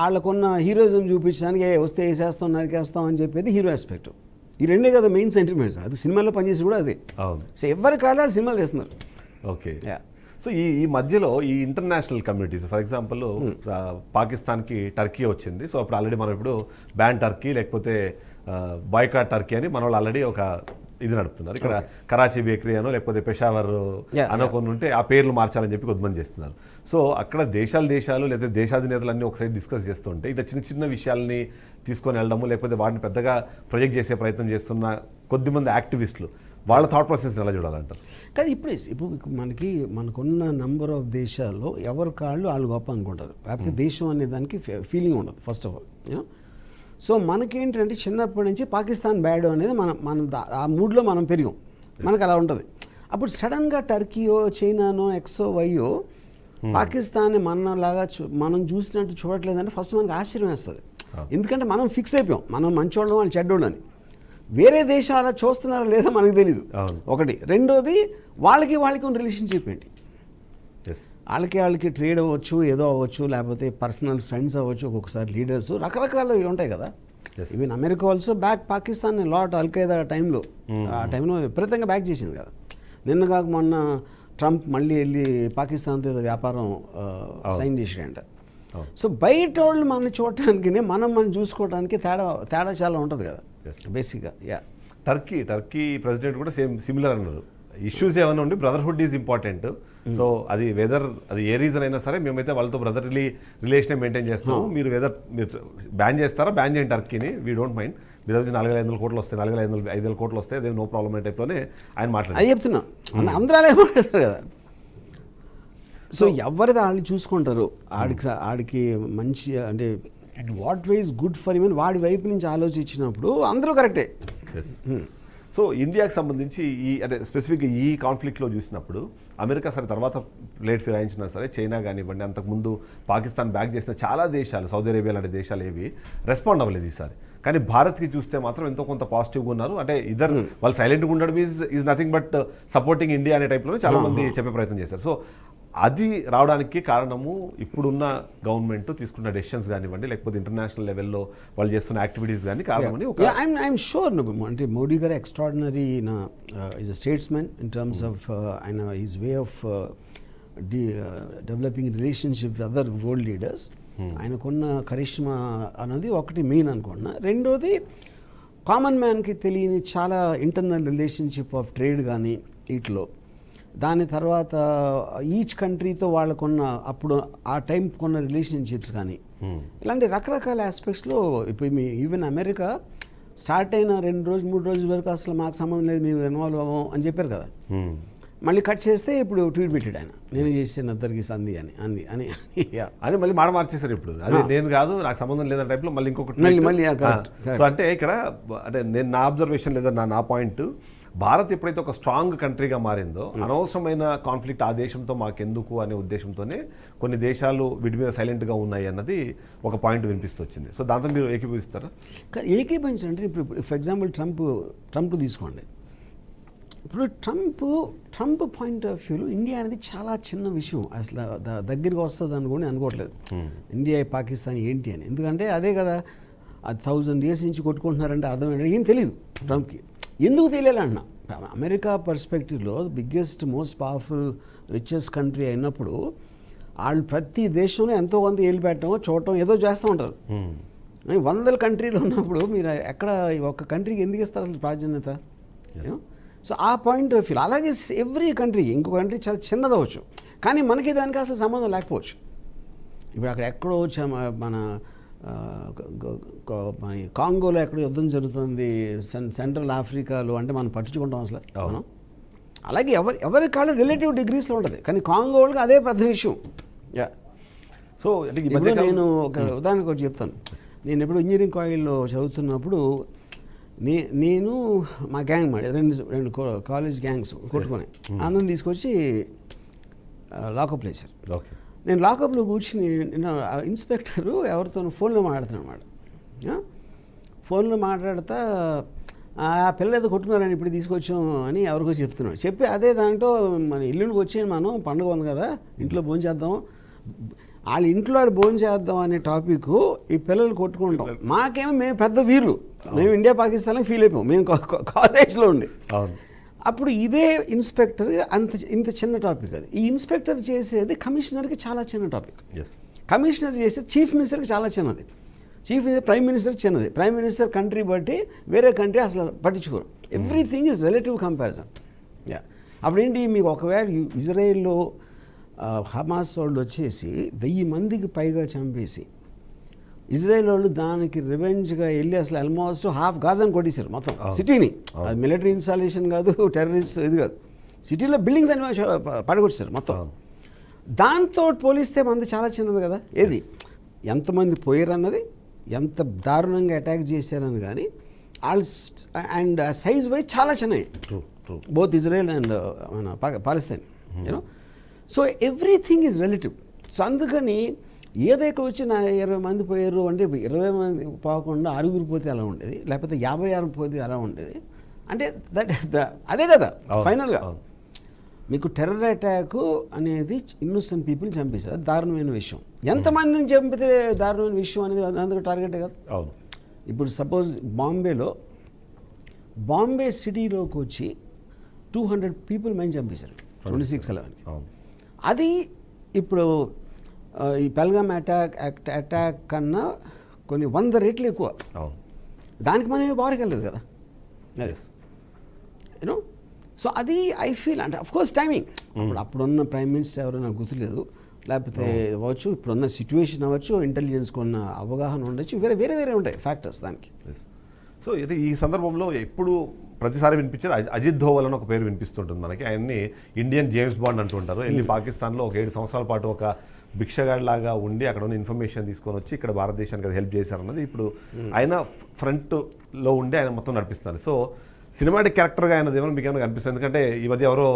వాళ్ళకున్న హీరోయిజం చూపించడానికి వస్తే వేసేస్తాం నరికేస్తాం అని చెప్పేది హీరో ఆస్పెక్ట్. ఈ రెండే కదా మెయిన్ సెంటిమెంట్స్. అది సినిమాలో పనిచేసి కూడా అదే. సో ఎవరి కాళ్ళు సినిమాలు తీస్తున్నారు. ఓకే. సో ఈ మధ్యలో ఈ ఇంటర్నేషనల్ కమ్యూనిటీస్, ఫర్ ఎగ్జాంపుల్ పాకిస్తాన్కి టర్కీ వచ్చింది. సో అప్పుడు ఆల్రెడీ మనం ఇప్పుడు బ్యాన్ టర్కీ లేకపోతే బాయ్కాట్ టర్కీ అని మన వాళ్ళు ఆల్రెడీ ఒక ఇది నడుపుతున్నారు. ఇక్కడ కరాచీ బేకరీ అనో లేకపోతే పెషావర్ అనో కొన్ని ఉంటే ఆ పేర్లు మార్చాలని చెప్పి కొంతమంది చేస్తున్నారు. సో అక్కడ దేశాలు లేదా దేశాధినేతలు అన్నీ ఒకసారి డిస్కస్ చేస్తుంటే ఇట్లా చిన్న చిన్న విషయాల్ని తీసుకొని వెళ్ళడము, లేకపోతే వాటిని పెద్దగా ప్రొజెక్ట్ చేసే ప్రయత్నం చేస్తున్న కొద్దిమంది యాక్టివిస్టులు, వాళ్ళ థాట్ ప్రాసెస్ ఎలా చూడాలంటారు? కానీ ఇప్పుడు మనకున్న నంబర్ ఆఫ్ దేశాల్లో ఎవరి కాళ్ళు వాళ్ళు గొప్ప అనుకుంటారు, లేకపోతే దేశం అనే దానికి ఫీలింగ్ ఉండదు ఫస్ట్ ఆఫ్ ఆల్. సో మనకేంటంటే చిన్నప్పటి నుంచి పాకిస్తాన్ బ్యాడ్ అనేది మన ఆ మూడ్లో మనం పెరిగాం, మనకు అలా ఉంటుంది. అప్పుడు సడన్గా టర్కీయో చైనానో ఎక్సో వైయో పాకిస్తాన్ మనలాగా మనం చూసినట్టు చూడట్లేదంటే ఫస్ట్ మనకు ఆశ్చర్యం వేస్తుంది. ఎందుకంటే మనం ఫిక్స్ అయిపోయాం మనం మంచోళ్ళం వాళ్ళు చెడ్డోళ్ళు అని. వేరే దేశాల చూస్తున్నారా లేదా మనకు తెలీదు ఒకటి. రెండోది వాళ్ళకి ఉన్న రిలేషన్షిప్ ఏంటి, వాళ్ళకి ట్రేడ్ అవ్వచ్చు, ఏదో అవ్వచ్చు, లేకపోతే పర్సనల్ ఫ్రెండ్స్ అవ్వచ్చు, ఒక్కొక్కసారి లీడర్స్ రకరకాలు ఉంటాయి కదా. Even America also back Pakistan lot Al-Qaeda టైంలో, ఆ టైంలో విపరీతంగా బ్యాక్ చేసింది కదా. నిన్న కాక మొన్న ట్రంప్ మళ్ళీ వెళ్ళి పాకిస్తాన్తో ఏదో వ్యాపారం సైన్ చేసాడంట. సో బయట వాళ్ళు మనల్ని చూడటానికి మనం చూసుకోవడానికి తేడా చాలా ఉంటుంది కదా బేసిక్గా. టర్కీ ప్రెసిడెంట్ కూడా సిమిలర్ అన్నారు. ఇష్యూస్ ఏమైనా ఉండి బ్రదర్హుడ్ ఈజ్ ఇంపార్టెంట్. సో అది అది ఏ రీజన్ అయినా సరే మేమైతే వాళ్ళతో బ్రదర్లీ రిలేషన్ మెయింటైన్ చేస్తాము. మీరు బ్యాన్ చేస్తారా, బ్యాన్ చేయండి టర్కీని, వీ డోంట్ మైండ్. మీ దగ్గర 4,500 కోట్లు వస్తాయి, 4,500 కోట్లు వస్తాయి, అదే నో ప్రాబ్లం అనే టైప్లోనే ఆయన మాట్లాడారు. అది చెప్తున్నా, అందరూ అలాగే మాట్లాడతారు కదా. సో ఎవరిది వాళ్ళు చూసుకుంటారు, ఆడికి మంచి అంటే what way is good for him వాడి వైపు నుంచి ఆలోచించినప్పుడు అందరూ కరెక్టే. సో ఇండియాకి సంబంధించి అంటే స్పెసిఫిక్గా ఈ కాన్ఫ్లిక్ట్లో చూసినప్పుడు అమెరికా సరే తర్వాత ప్లేట్ ఫిరాయించినా సరే, చైనా కానివ్వండి, అంతకుముందు పాకిస్తాన్ బ్యాక్ చేసిన చాలా దేశాలు, సౌదీ అరేబియా లాంటి దేశాలు ఏవి రెస్పాండ్ అవ్వలేదు ఈసారి. కానీ భారత్కి చూస్తే మాత్రం ఎంతో కొంత పాజిటివ్గా ఉన్నారు. అంటే వాళ్ళు సైలెంట్గా ఉండడం is nothing but supporting India అనే టైప్లో చాలా మంది చెప్పే ప్రయత్నం చేశారు. సో అది రావడానికి కారణము ఇప్పుడున్న గవర్నమెంట్ తీసుకున్న డెసిషన్స్ కానివ్వండి, లేకపోతే ఇంటర్నేషనల్ లెవెల్లో వాళ్ళు చేస్తున్న యాక్టివిటీస్ కానీ కారణమని ఐఎమ్ షూర్. అంటే మోడీ గారు extraordinary is a statesman in terms of ఆయన is way of developing relationship with other world leaders. ఆయనకున్న కరిష్మా అన్నది ఒకటి మెయిన్ అనుకున్నా. రెండోది కామన్ మ్యాన్కి తెలియని చాలా ఇంటర్నల్ రిలేషన్షిప్ ఆఫ్ ట్రేడ్ కానీ వీటిలో. దాని తర్వాత ఈచ్ కంట్రీతో వాళ్ళకున్న అప్పుడు ఆ టైం కొన్న రిలేషన్షిప్స్ కానీ ఇలాంటి రకరకాల ఆస్పెక్ట్స్లో. ఇప్పుడు ఈవెన్ అమెరికా స్టార్ట్ అయిన 2-3 రోజుల వరకు అసలు మాకు సంబంధం లేదు, మేము ఇన్వాల్వ్ అవ్వం అని చెప్పారు కదా. మళ్ళీ కట్ చేస్తే ఇప్పుడు ట్వీట్ పెట్టాడు ఆయన, నేను చేసిన ఇద్దరికి సంధి అని మళ్ళీ మాట మార్చేశారు. ఇప్పుడు అదే నేను కాదు, నాకు సంబంధం లేదని టైప్లో మళ్ళీ ఇంకొకటి. మళ్ళీ సో అంటే ఇక్కడ అంటే నేను నా అబ్జర్వేషన్ లేదా నా పాయింట్, భారత్ ఎప్పుడైతే ఒక స్ట్రాంగ్ కంట్రీగా మారిందో అనవసరమైన కాన్ఫ్లిక్ట్ ఆ దేశంతో మాకెందుకు అనే ఉద్దేశంతోనే కొన్ని దేశాలు వీటి మీద సైలెంట్గా ఉన్నాయి అన్నది ఒక పాయింట్ వినిపిస్తూ వచ్చింది. సో దాంతో మీరు ఏకీభవిస్తారా? ఏకీభవించాలంటే ఇప్పుడు ఫర్ ఎగ్జాంపుల్ ట్రంప్ తీసుకోండి. ఇప్పుడు ట్రంప్ పాయింట్ ఆఫ్ వ్యూలో ఇండియా అనేది చాలా చిన్న విషయం, అసలు దగ్గరికి వస్తుంది అనుకోని అనుకోవట్లేదు. ఇండియా పాకిస్తాన్ ఏంటి అని, ఎందుకంటే అదే కదా 1000 years నుంచి కొట్టుకుంటున్నారంటే అర్థం ఏంటంటే ఏం తెలియదు ట్రంప్కి. ఎందుకు తెలియాలి అన్న, అమెరికా పర్స్పెక్టివ్లో biggest most powerful richest country అయినప్పుడు వాళ్ళు ప్రతి దేశంలో ఎంతో కొంత ఏళ్ళు పెట్టడం చూడటం ఏదో చేస్తూ ఉంటారు. 100 కంట్రీలు ఉన్నప్పుడు మీరు ఎక్కడ ఒక కంట్రీకి ఎందుకు ఇస్తారు అసలు ప్రాధాన్యత? సో ఆ పాయింట్ ఆఫ్ వ్యూ అలాగే ఎవ్రీ కంట్రీ, ఇంకో కంట్రీ చాలా చిన్నదవచ్చు కానీ మనకి దానికి అసలు సంబంధం లేకపోవచ్చు. ఇప్పుడు అక్కడ ఎక్కడో మన కాంగోలో ఎక్కడో యుద్ధం జరుగుతుంది, సెంట్రల్ ఆఫ్రికాలో, అంటే మనం పట్టించుకుంటాం అసలు మనం. అలాగే ఎవరి కాళ్ళు రిలేటివ్ డిగ్రీస్లో ఉంటుంది, కానీ కాంగో వాళ్ళకి అదే పెద్ద విషయం. సో నేను ఒక ఉదాహరణకు ఒకటి చెప్తాను. నేను ఎప్పుడు ఇంజనీరింగ్ కాలేజ్లో చదువుతున్నప్పుడు నేను మా గ్యాంగ్ రెండు కాలేజ్ గ్యాంగ్స్ కొట్టుకొని అందరం తీసుకొచ్చి లాకప్ వేశారు. నేను లాకప్లో కూర్చుని ఇన్స్పెక్టరు ఎవరితో ఫోన్లో మాట్లాడుతున్నాను అన్నమాట. ఫోన్లో మాట్లాడుతా ఆ పిల్ల ఏదో కొట్టుకున్నారని ఇప్పుడు తీసుకొచ్చాం అని ఎవరికో చెప్తున్నాడు. చెప్పి అదే దాంట్లో మన ఇల్లుకి వచ్చి మనం పండుగ ఉంది కదా ఇంట్లో భోజనం చేద్దాం, వాళ్ళ ఇంట్లో భోజనం చేద్దాం అనే టాపిక్ ఈ పిల్లలు కొట్టుకుంటాం. మాకేమో మేము పెద్ద వీరులు, మేము ఇండియా పాకిస్తాన్లో ఫీల్ అయిపోయాం మేము కాలేజ్లో ఉండి. అప్పుడు ఇదే ఇన్స్పెక్టర్ ఇంత చిన్న టాపిక్ అది. ఈ ఇన్స్పెక్టర్ చేసేది కమిషనర్కి చాలా చిన్న టాపిక్, కమిషనర్ చేసేది చీఫ్ మినిస్టర్కి చాలా చిన్నది, చీఫ్ మినిస్టర్ ప్రైమ్ మినిస్టర్ చిన్నది, ప్రైమ్ మినిస్టర్ కంట్రీ బట్టి వేరే కంట్రీ అసలు పట్టించుకోరు. Everything is relative comparison. అప్పుడు ఏంటి, మీకు ఒకవేళ ఇజ్రాయెల్లో హమాస్ వాళ్ళు వచ్చేసి 1000 మందికి పైగా చంపేసి ఇజ్రాయెల్ వాళ్ళు దానికి రివెంజ్గా వెళ్ళి అసలు ఆల్మోస్ట్ హాఫ్ గాజాని కొట్టేశారు మొత్తం సిటీని. అది మిలిటరీ ఇన్స్టాలేషన్ కాదు, టెర్రరిస్ట్ ఇది కాదు, సిటీలో బిల్డింగ్స్ అన్ని పడగొట్టేశారు మొత్తం. దాంతో పోలిస్తే మంది చాలా చిన్నది కదా. ఏది ఎంతమంది పోయారన్నది, ఎంత దారుణంగా అటాక్ చేశారని కానీ అండ్ సైజ్ వైజ్ చాలా చిన్నవి బోత్ ఇజ్రాయెల్ అండ్ మన Palestine you know. So everything is relative. So అందుకని ఏదైతే వచ్చి నా 20 మంది పోయారు అంటే 20 మంది పోకుండా 6 పోతే అలా ఉండేది, లేకపోతే 56 పోతే అలా ఉండేది. అంటే అదే కదా ఫైనల్గా మీకు టెర్రర్ అటాక్ అనేది ఇన్నోసెంట్ పీపుల్ చంపేశారు, దారుణమైన విషయం. ఎంతమందిని చంపితే దారుణమైన విషయం అనేది అందుకు టార్గెటే కదా. ఇప్పుడు సపోజ్ బాంబే సిటీలోకి వచ్చి 200 పీపుల్ మైండ్ చంపేశారు 26/11. అది ఇప్పుడు ఈ పెల్గామ్ అటాక్ కన్నా కొన్ని 100 రెట్లు ఎక్కువ. దానికి మనం బారికి వెళ్ళలేదు కదా యూనో. సో అది ఐ ఫీల్ అంటే అఫ్కోర్స్ టైమింగ్, అప్పుడున్న ప్రైమ్ మినిస్టర్ ఎవరో నాకు గుర్తులేదు, లేకపోతే అవ్వచ్చు, ఇప్పుడున్న సిచ్యువేషన్ అవ్వచ్చు, ఇంటెలిజెన్స్ కొన్న అవగాహన ఉండొచ్చు, వేరే వేరే ఉంటాయి ఫ్యాక్టర్స్ దానికి. సో ఇది ఈ సందర్భంలో ఎప్పుడు ప్రతిసారి వినిపించేది అజిత్ ధోవల్ అని ఒక పేరు వినిపిస్తుంటుంది మనకి. ఆయన్ని ఇండియన్ జేమ్స్ బాండ్ అంటుంటారు. వెళ్ళి పాకిస్తాన్లో ఒక 7 సంవత్సరాల పాటు ఒక భిక్షగాడిలాగా ఉండి అక్కడ ఉన్న ఇన్ఫర్మేషన్ తీసుకొని వచ్చి ఇక్కడ భారతదేశానికి హెల్ప్ చేశారన్నది ఇప్పుడు ఆయన ఫ్రంట్లో ఉండి ఆయన మొత్తం నడిపిస్తున్నారు. సో సినిమాటిక్ క్యారెక్టర్గా ఆయనది ఏమైనా మీకు ఏమైనా కనిపిస్తుంది? ఎందుకంటే ఈ మధ్య ఎవరో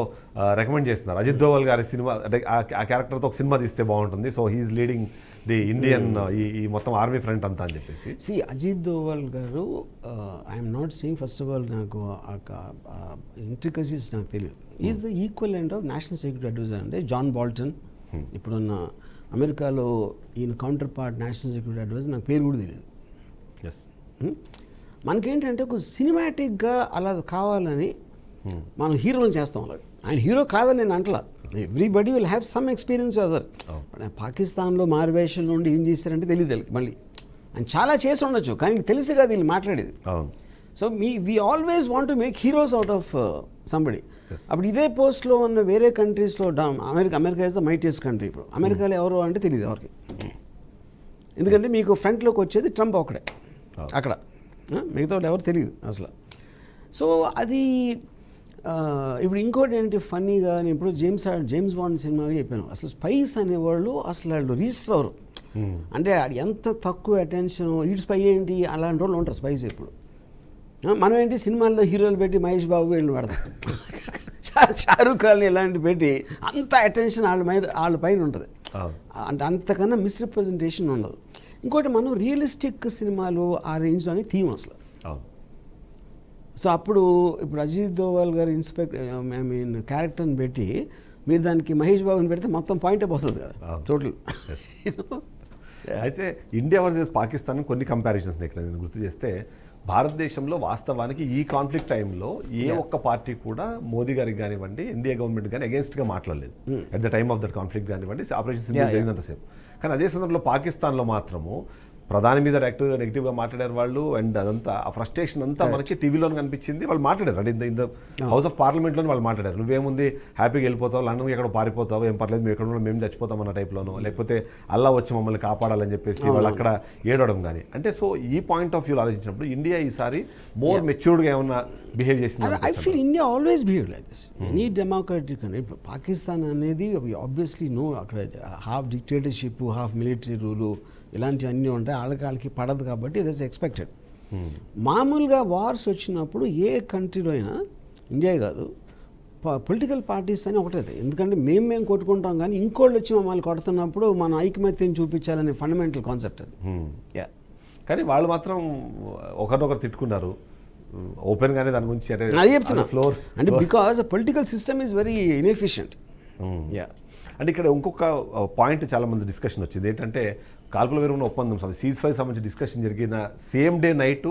రికమెండ్ చేస్తున్నారు అజిత్ ధోవల్ గారి సినిమా, అంటే ఆ క్యారెక్టర్తో ఒక సినిమా తీస్తే బాగుంటుంది, so he is leading the Indian ఈ మొత్తం ఆర్మీ ఫ్రంట్ అంతా అని చెప్పేసి. అజిత్ ధోవల్ గారు I'm not saying, first of all నాకు ఇంట్రికసీస్ నాకు తెలియదు. Is the equivalent of national security adviser అంటే జాన్ బాల్టన్. ఇప్పుడున్న అమెరికాలో ఈయన counterpart national security adviser, నాకు పేరు కూడా తెలియదు. మనకేంటంటే ఒక సినిమాటిక్గా అలా కావాలని మనం హీరోలను చేస్తాం. అలాగే ఆయన హీరో కాదని నేను అంటలా, everybody will have some experience other. పాకిస్తాన్లో మారువేషం నుండి ఏం చేశారంటే తెలియదు మళ్ళీ, ఆయన చాలా చేసి ఉండొచ్చు కానీ తెలిసి కాదు వీళ్ళు మాట్లాడేది. So we always want to make heroes out of somebody. అప్పుడు ఇదే పోస్ట్లో ఉన్న వేరే కంట్రీస్లో అమెరికా ఇస్ ద మైటియస్ట్ కంట్రీ. ఇప్పుడు అమెరికాలో ఎవరో అంటే తెలియదు ఎవరికి, ఎందుకంటే మీకు ఫ్రంట్లోకి వచ్చేది ట్రంప్ ఒకడే అక్కడ, మిగతా వాళ్ళు ఎవరు తెలియదు అసలు. సో అది ఇప్పుడు ఇంకోటి ఏంటి ఫన్నీగా, నేను ఇప్పుడు జేమ్స్ బాండ్ సినిమా చెప్పాను, అసలు స్పైస్ అనేవాళ్ళు అసలు వాళ్ళు రిజిస్టర్ అవ్వరు. అంటే ఎంత తక్కువ అటెన్షన్, ఈ స్పై ఏంటి అలాంటి వాళ్ళు ఉంటారు స్పైస్. ఇప్పుడు మనం ఏంటి సినిమాల్లో హీరోలు పెట్టి మహేష్ బాబు వీళ్ళని పెడతాం, షారూఖ్ ఖాన్ ఇలాంటి పెట్టి అంత అటెన్షన్ వాళ్ళ పైన ఉంటుంది. అంటే అంతకన్నా మిస్రిప్రజెంటేషన్ ఉండదు. ఇంకోటి మనం రియలిస్టిక్ సినిమాలు ఆ రేంజ్లోనే థీమ్ అసలు. సో ఇప్పుడు అజిత్ దోవల్ గారు క్యారెక్టర్ని పెట్టి మీరు దానికి మహేష్ బాబుని పెడితే మొత్తం పాయింట్ అయిపోతుంది కదా టోటల్. అయితే ఇండియా వర్సెస్ పాకిస్తాన్ కొన్ని కంపారిజన్స్ ఇక్కడ నేను గుర్తు చేస్తే, భారతదేశంలో వాస్తవానికి ఈ కాన్ఫ్లిక్ట్ టైంలో ఏ ఒక్క పార్టీ కూడా మోదీ గారికి కానివ్వండి, ఇండియా గవర్నమెంట్ కానీ అగేన్స్ట్గా మాట్లాడలేదు. At the time of that conflict కానివ్వండి, ఆపరేషన్ సింధూర్ జరిగినంతసేపు. కానీ అదే సందర్భంలో పాకిస్తాన్లో మాత్రము ప్రధాని మీద నెగిటివ్గా మాట్లాడారు వాళ్ళు. అండ్ అదంతా ఆ ఫ్రస్ట్రేషన్ అంతా మనకి టీవీలో కనిపించింది. వాళ్ళు మాట్లాడారు, అంటే ఇన్ ద హౌస్ ఆఫ్ పార్లమెంట్లోనే వాళ్ళు మాట్లాడారు. నువ్వేముంది హ్యాపీగా వెళ్ళిపోతావు, లండన్కి ఎక్కడ పారిపోతావు, ఏం పర్లేదు, మేము ఎక్కడ మేము చచ్చిపోతాం అన్న టైప్లోనో, లేకపోతే అల్లా వచ్చి మమ్మల్ని కాపాడాలని చెప్పేసి వాళ్ళు అక్కడ ఏడవడం కానీ. అంటే సో ఈ పాయింట్ ఆఫ్ వ్యూ ఆలోచించినప్పుడు ఇండియా ఈసారి మోర్ మెచ్యూర్డ్గా ఏమన్నా బిహేవ్ చేసింది. I feel India always behave like this. Any democratic అని ఇప్పుడు పాకిస్తాన్ అనేది ఆబ్వియస్లీ నో, అక్కడ half dictatorship, half military rule ఇలాంటివన్నీ ఉంటాయి. వాళ్ళకి పడదు కాబట్టి ఇట్ ఇస్ ఎక్స్పెక్టెడ్. మామూలుగా వార్స్ వచ్చినప్పుడు ఏ కంట్రీలో అయినా, ఇండియా కాదు, పొలిటికల్ పార్టీస్ అని ఒకటే. ఎందుకంటే మేము కొట్టుకుంటాం, కానీ ఇంకోళ్ళు వచ్చి మమ్మల్ని కొడుతున్నప్పుడు మన ఐకమత్యం చూపించాలనే ఫండమెంటల్ కాన్సెప్ట్ అది. కానీ వాళ్ళు మాత్రం ఒకరినొకరు తిట్టుకున్నారు ఓపెన్గానే దాని గురించి. అది చెప్తున్నా ఫ్లోర్ అంటే because political system is very inefficient. అంటే ఇక్కడ ఇంకొక పాయింట్ చాలా మంది డిస్కషన్ వచ్చింది ఏంటంటే, కాల్పుల విరమణ ఒప్పందం సీజ్ ఫైర్ సంబంధించి డిస్కషన్ జరిగిన same day night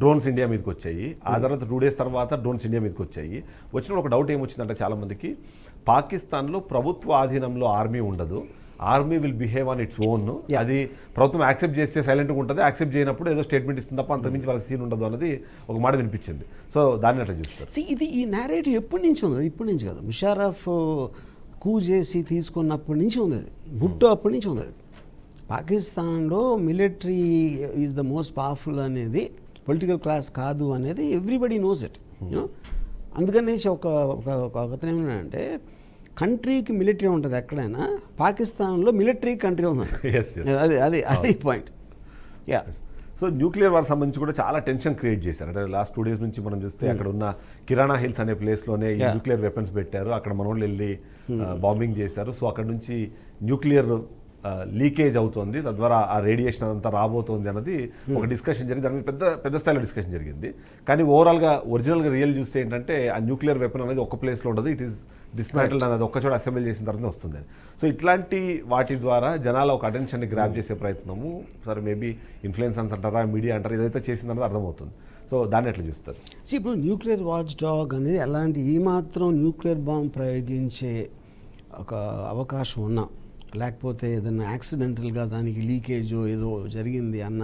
drones India మీదకి వచ్చాయి. ఆ తర్వాత 2 days తర్వాత డ్రోన్స్ ఇండియా మీదకి వచ్చాయి. వచ్చినప్పుడు ఒక డౌట్ ఏమొచ్చిందంటే చాలామందికి, పాకిస్తాన్లో ప్రభుత్వ ఆధీనంలో ఆర్మీ ఉండదు, army will behave on its own. అది ప్రభుత్వం యాక్సెప్ట్ చేస్తే సైలెంట్గా ఉంటుంది, యాక్సెప్ట్ చేయనప్పుడు ఏదో స్టేట్మెంట్ ఇస్తుంది తప్ప అంతకుమించి వాళ్ళకి సీన్ ఉండదు అన్నది ఒక మాట వినిపించింది. సో దాన్ని అట్లా చూస్తారు. ఇది ఈ నేరేటివ్ ఎప్పటి నుంచి ఉంది, ఇప్పటి నుంచి కాదు. ముషారఫ్ కూ చేసి తీసుకున్నప్పటి నుంచి ఉంది అది, భుట్టో అప్పటి నుంచి ఉంది అది. పాకిస్తాన్లో military is the most powerful అనేది, పొలిటికల్ క్లాస్ కాదు అనేది ఎవ్రీబడి నోస్ ఇట్. అందుకని ఒకతను ఏమన్నాడంటే, కంట్రీకి మిలిటరీ ఉంటుంది ఎక్కడైనా, పాకిస్తాన్లో మిలిటరీ కంట్రీ ఉంది. అది పాయింట్. సో న్యూక్లియర్ వార్ సంబంధించి కూడా చాలా టెన్షన్ క్రియేట్ చేశారు. అంటే లాస్ట్ 2 days నుంచి మనం చూస్తే అక్కడ ఉన్న కిరాణా హిల్స్ అనే ప్లేస్లోనే ఈ న్యూక్లియర్ వెపన్స్ పెట్టారు. అక్కడ మనోళ్ళు వెళ్ళి బాంబింగ్ చేశారు. సో అక్కడ నుంచి న్యూక్లియర్ లీకేజ్ అవుతుంది, తద్వారా ఆ రేడియేషన్ అంతా రాబోతోంది అన్నది ఒక డిస్కషన్ జరిగింది. దాని మీద పెద్ద స్థాయిలో డిస్కషన్ జరిగింది. కానీ ఓవరాల్గా ఒరిజినల్గా రియల్ చూస్తే ఏంటంటే, ఆ న్యూక్లియర్ వెపన్ అనేది ఒక ప్లేస్లో ఉండదు, ఇట్ ఈస్ డిస్మాంటిల్డ్ అనేది ఒక్కచోట అసెంబ్లీ చేసిన తర్వాత వస్తుంది. సో ఇట్లాంటి వాటి ద్వారా జనాల ఒక అటెన్షన్ని గ్రాప్ చేసే ప్రయత్నము, సరే మేబీ ఇన్ఫ్లుయెన్సర్స్ అంటారా, మీడియా అంటారా, ఏదైతే చేసిందన్నది అర్థమవుతుంది. సో దాన్ని ఎట్లా చూస్తారు? ఇప్పుడు న్యూక్లియర్ వాచ్ డాగ్ అనేది ఎలాంటి ఏమాత్రం న్యూక్లియర్ బాంబ్ ప్రయోగించే ఒక అవకాశం ఉన్నా, లేకపోతే ఏదైనా యాక్సిడెంటల్గా దానికి లీకేజో ఏదో జరిగింది అన్న,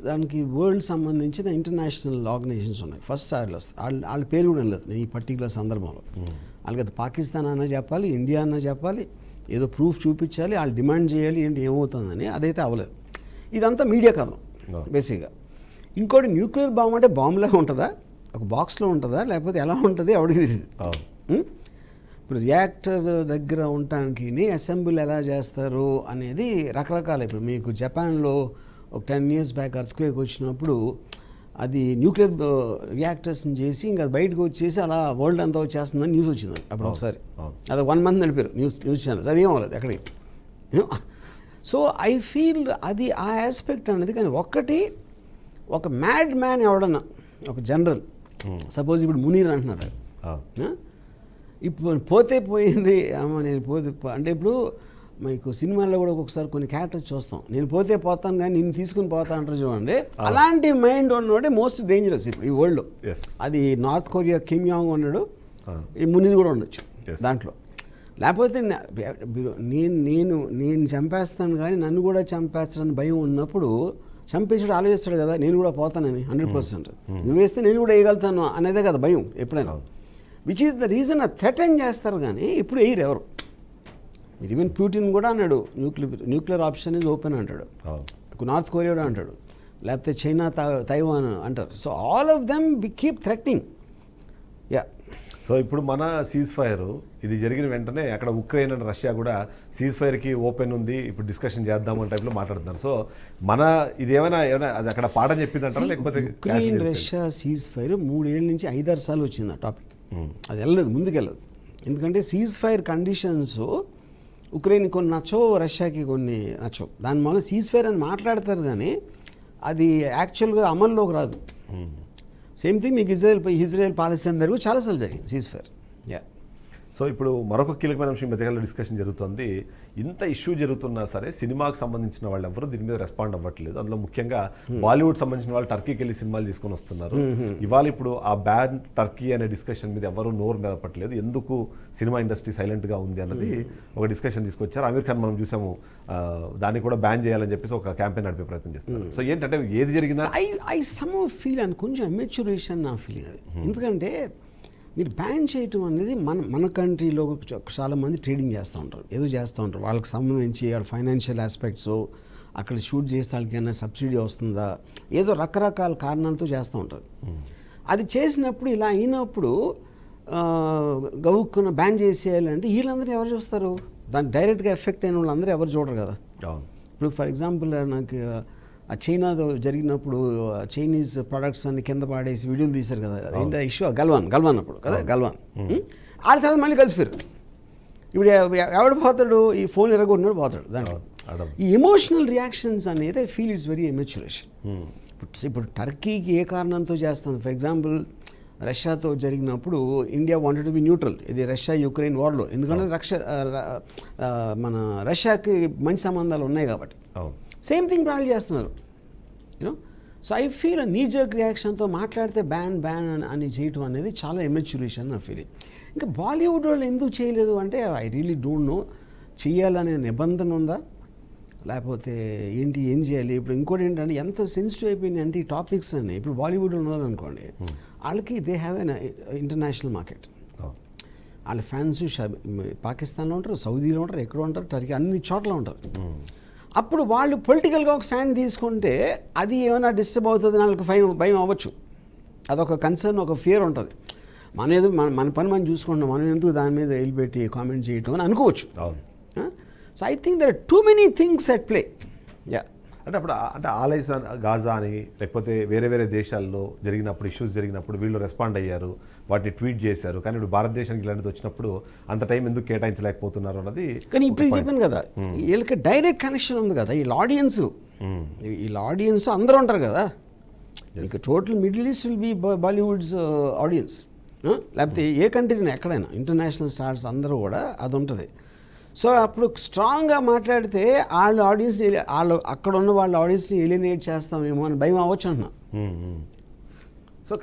దానికి వరల్డ్ సంబంధించిన ఇంటర్నేషనల్ ఆర్గనైజేషన్స్ ఉన్నాయి. ఫస్ట్ సార్లు వస్తాయి, వాళ్ళ పేరు కూడా లేదు ఈ పర్టికులర్ సందర్భంలో. వాళ్ళకి పాకిస్తాన్ అన్నా చెప్పాలి, ఇండియా అన్నా చెప్పాలి, ఏదో ప్రూఫ్ చూపించాలి, వాళ్ళు డిమాండ్ చేయాలి, ఏంటి ఏమవుతుందని. అదైతే అవ్వలేదు. ఇదంతా మీడియా కథనం బేసిక్గా. ఇంకోటి న్యూక్లియర్ బాంబ్ అంటే బాంబులా ఉంటుందా, ఒక బాక్స్లో ఉంటుందా, లేకపోతే ఎలా ఉంటుంది ఎవరికి తెలియదు. ఇప్పుడు రియాక్టర్ దగ్గర ఉండటానికి అసెంబ్లీ ఎలా చేస్తారు అనేది రకరకాల. ఇప్పుడు మీకు జపాన్లో ఒక 10 years బ్యాక్ ఎర్త్క్వేక్ వచ్చినప్పుడు అది న్యూక్లియర్ రియాక్టర్స్ని చేసి ఇంకా బయటకు వచ్చేసి అలా వరల్డ్ అంతా వచ్చేస్తుందని న్యూస్ వచ్చింది అప్పుడు ఒకసారి. అది 1 month నడిపారు న్యూస్ ఛానల్స్, అది ఏమవ్వలేదు ఎక్కడికి. సో ఐ ఫీల్ అది ఆ ఆస్పెక్ట్ అనేది. కానీ ఒక మ్యాడ్ మ్యాన్ ఎవడన్నా, ఒక జనరల్, సపోజ్ ఇప్పుడు మునీర్ అంటున్నారు, ఇప్పుడు పోతే పోయింది అమ్మ నేను అంటే ఇప్పుడు మీకు సినిమాల్లో కూడా ఒక్కొక్కసారి కొన్ని క్యారెక్టర్స్ చూస్తాం, నేను పోతే పోతాను కానీ నిన్ను తీసుకుని పోతా అంటారు చూడండి. అలాంటి మైండ్ ఉన్నవాడే మోస్ట్ డేంజరస్ ఇప్పుడు ఈ వరల్డ్లో. అది నార్త్ కొరియా కిమ్ జాంగ్ ఉన్నాడు, ఈ మునీర్ కూడా ఉండొచ్చు దాంట్లో. లేకపోతే నేను చంపేస్తాను కానీ నన్ను కూడా చంపేస్తాడని భయం ఉన్నప్పుడు చంపేసాడు ఆలోచిస్తాడు కదా, నేను కూడా పోతానని 100%. నువ్వు వేస్తే నేను కూడా వేయగలుగుతాను అనేదే కదా భయం ఎప్పుడైనా. విచ్ ఈస్ ద రీజన్ ఆ థ్రెటన్ చేస్తారు కానీ ఇప్పుడు వేయరు ఎవరు. ఈవెన్ ప్యూటిన్ కూడా అన్నాడు న్యూక్లియర్ ఆప్షన్ ఈజ్ ఓపెన్ అంటాడు, నార్త్ కొరియా కూడా అంటాడు, లేకపోతే చైనా తైవాన్ అంటారు. So all of them keep threatening. So ఇప్పుడు మన సీజ్ ఫైర్ ఇది జరిగిన వెంటనే అక్కడ ఉక్రెయిన్ అండ్ రష్యా కూడా సీజ్ ఫైర్కి ఓపెన్ ఉంది, ఇప్పుడు డిస్కషన్ చేద్దామని టైప్లో మాట్లాడుతున్నారు. సో మన ఇది ఏమైనా అది అక్కడ పాఠం చెప్పిందంటారా లేకపోతే ఉక్రెయిన్ రష్యా సీజ్ ఫైర్ 3 ఏళ్ళ నుంచి 5-6 సార్లు వచ్చింది ఆ టాపిక్. అది వెళ్ళలేదు, ముందుకు వెళ్ళదు. ఎందుకంటే సీజ్ ఫైర్ కండిషన్స్ ఉక్రెయిన్ కొన్ని నచ్చవు, రష్యాకి కొన్ని నచ్చవు. దాని వల్ల సీజ్ ఫైర్ అని మాట్లాడతారు కానీ అది యాక్చువల్గా అమల్లోకి రాదు. సేమ్ థింగ్ మీకు ఇజ్రాయెల్ పాలస్తీన్ దగ్గర చాలాసార్లు జరిగింది సీజ్ ఫైర్. సో ఇప్పుడు మరొక కీలకమైన అంశం మధ్యకాలంలో డిస్కషన్ జరుగుతుంది. ఇంత ఇష్యూ జరుగుతున్నా సరే సినిమాకి సంబంధించిన వాళ్ళు ఎవరు దీని మీద రెస్పాండ్ అవ్వట్లేదు. అందులో ముఖ్యంగా బాలీవుడ్ సంబంధించిన వాళ్ళు టర్కీకి వెళ్ళి సినిమాలు తీసుకొని వస్తున్నారు. ఇవాళ ఇప్పుడు ఆ బ్యాన్ టర్కీ అనే డిస్కషన్ మీద ఎవరు నోరు మెదపట్లేదు. ఎందుకు సినిమా ఇండస్ట్రీ సైలెంట్గా ఉంది అన్నది ఒక డిస్కషన్ తీసుకొచ్చారు. ఆమీర్ ఖాన్ మనం చూసాము, దాన్ని కూడా బ్యాన్ చేయాలని చెప్పేసి ఒక క్యాంపెయిన్ నడిపే ప్రయత్నం చేస్తున్నారు. సో ఏంటంటే ఏది జరిగినా ఐ సమ్ ఫీల్ అని కొంచెం అమెచ్యురేషన్ నా ఫీలింగ్ అది. ఎందుకంటే మీరు బ్యాన్ చేయటం అనేది మన కంట్రీలో చాలామంది ట్రేడింగ్ చేస్తూ ఉంటారు, ఏదో చేస్తూ ఉంటారు. వాళ్ళకి సంబంధించి ఫైనాన్షియల్ ఆస్పెక్ట్స్, అక్కడ షూట్ చేస్తే వాళ్ళకి ఏమైనా సబ్సిడీ వస్తుందా, ఏదో రకరకాల కారణాలతో చేస్తూ ఉంటారు. అది చేసినప్పుడు ఇలా అయినప్పుడు గవుక్కున బ్యాన్ చేసేయాలంటే వీళ్ళందరూ ఎవరు చూస్తారు? దాన్ని డైరెక్ట్గా ఎఫెక్ట్ అయిన వాళ్ళందరూ ఎవరు చూడరు కదా. ఇప్పుడు ఫర్ ఎగ్జాంపుల్ నాకు చైనాతో జరిగినప్పుడు చైనీస్ ప్రొడక్ట్స్ అన్ని కింద పాడేసి వీడియోలు తీశారు కదా, ఏంటి ఇష్యూ గల్వాన్ అప్పుడు కదా, గల్వాన్ వాళ్ళ తర్వాత మళ్ళీ కలిసిపోయారు. ఇప్పుడు ఎవడు పోతాడు? ఈ ఫోన్ ఎరగొట్టినాడు పోతాడు. దాంట్లో ఈ ఎమోషనల్ రియాక్షన్స్ అనేది ఐ ఫీల్ ఇట్స్ వెరీ ఎమెచ్యురేషన్. ఇప్పుడు టర్కీకి ఏ కారణంతో చేస్తుంది? ఫర్ ఎగ్జాంపుల్ రష్యాతో జరిగినప్పుడు India wanted to be neutral, ఇది రష్యా యుక్రెయిన్ వార్లో. ఎందుకంటే మన రష్యాకి మంచి సంబంధాలు ఉన్నాయి కాబట్టి. సేమ్ థింగ్ వాళ్ళు చేస్తున్నారు, you know. So I feel kneejerk రియాక్షన్తో మాట్లాడితే బ్యాన్ అని చేయటం అనేది చాలా ఎమెచ్యురేషన్ నా ఫీలింగ్. ఇంకా బాలీవుడ్ వాళ్ళు ఎందుకు చేయలేదు అంటే ఐ రియలీ డోంట్ నో. చేయాలనే నిబంధన ఉందా లేకపోతే ఏంటి, ఏం చేయాలి? ఇప్పుడు ఇంకోటి ఏంటంటే ఎంత సెన్సిటివ్ అయిపోయినాయి అంటే ఈ టాపిక్స్ అన్నీ. ఇప్పుడు బాలీవుడ్ ఉన్నారనుకోండి, వాళ్ళకి they have an international market. వాళ్ళ ఫ్యాన్స్ పాకిస్తాన్లో ఉంటారు, సౌదీలో ఉంటారు, ఎక్కడ ఉంటారు, టర్కీ, అన్ని చోట్ల ఉంటారు. అప్పుడు వాళ్ళు పొలిటికల్గా ఒక స్టాండ్ తీసుకుంటే అది ఏమైనా డిస్టర్బ్ అవుతుంది, వాళ్ళకి భయం అవ్వచ్చు. అదొక కన్సర్న్, ఒక ఫియర్ ఉంటుంది. మన పని మనం చూసుకుంటాం, మనం ఎందుకు దాని మీద వెళ్ళిపెట్టి కామెంట్ చేయటం అని అనుకోవచ్చు. So I think there are too many things at play. అంటే అప్పుడు అంటే ఆలైస్ గాజా అని లేకపోతే వేరే వేరే దేశాల్లో జరిగినప్పుడు ఇష్యూస్ జరిగినప్పుడు వీళ్ళు రెస్పాండ్ అయ్యారు, వాటిని ట్వీట్ చేశారు. కానీ ఇప్పుడు భారతదేశానికి ఇలాంటిది వచ్చినప్పుడు అంత టైం ఎందుకు కేటాయించలేకపోతున్నారు అన్నది. కానీ ఇప్పుడు చెప్పాను కదా, వీళ్ళకి డైరెక్ట్ కనెక్షన్ ఉంది కదా, వీళ్ళ ఆడియన్స్ అందరూ ఉంటారు కదా. ఇక total Middle East will be Bollywood's audience. లేకపోతే ఏ కంట్రీని ఎక్కడైనా ఇంటర్నేషనల్ స్టార్స్ అందరూ కూడా అది ఉంటుంది. సో అప్పుడు స్ట్రాంగ్గా మాట్లాడితే వాళ్ళ ఆడియన్స్ని అక్కడ ఉన్న వాళ్ళ ఆడియన్స్ని ఎలినేట్ చేస్తామేమో అని భయం అవ్వచ్చు అంటున్నా. సో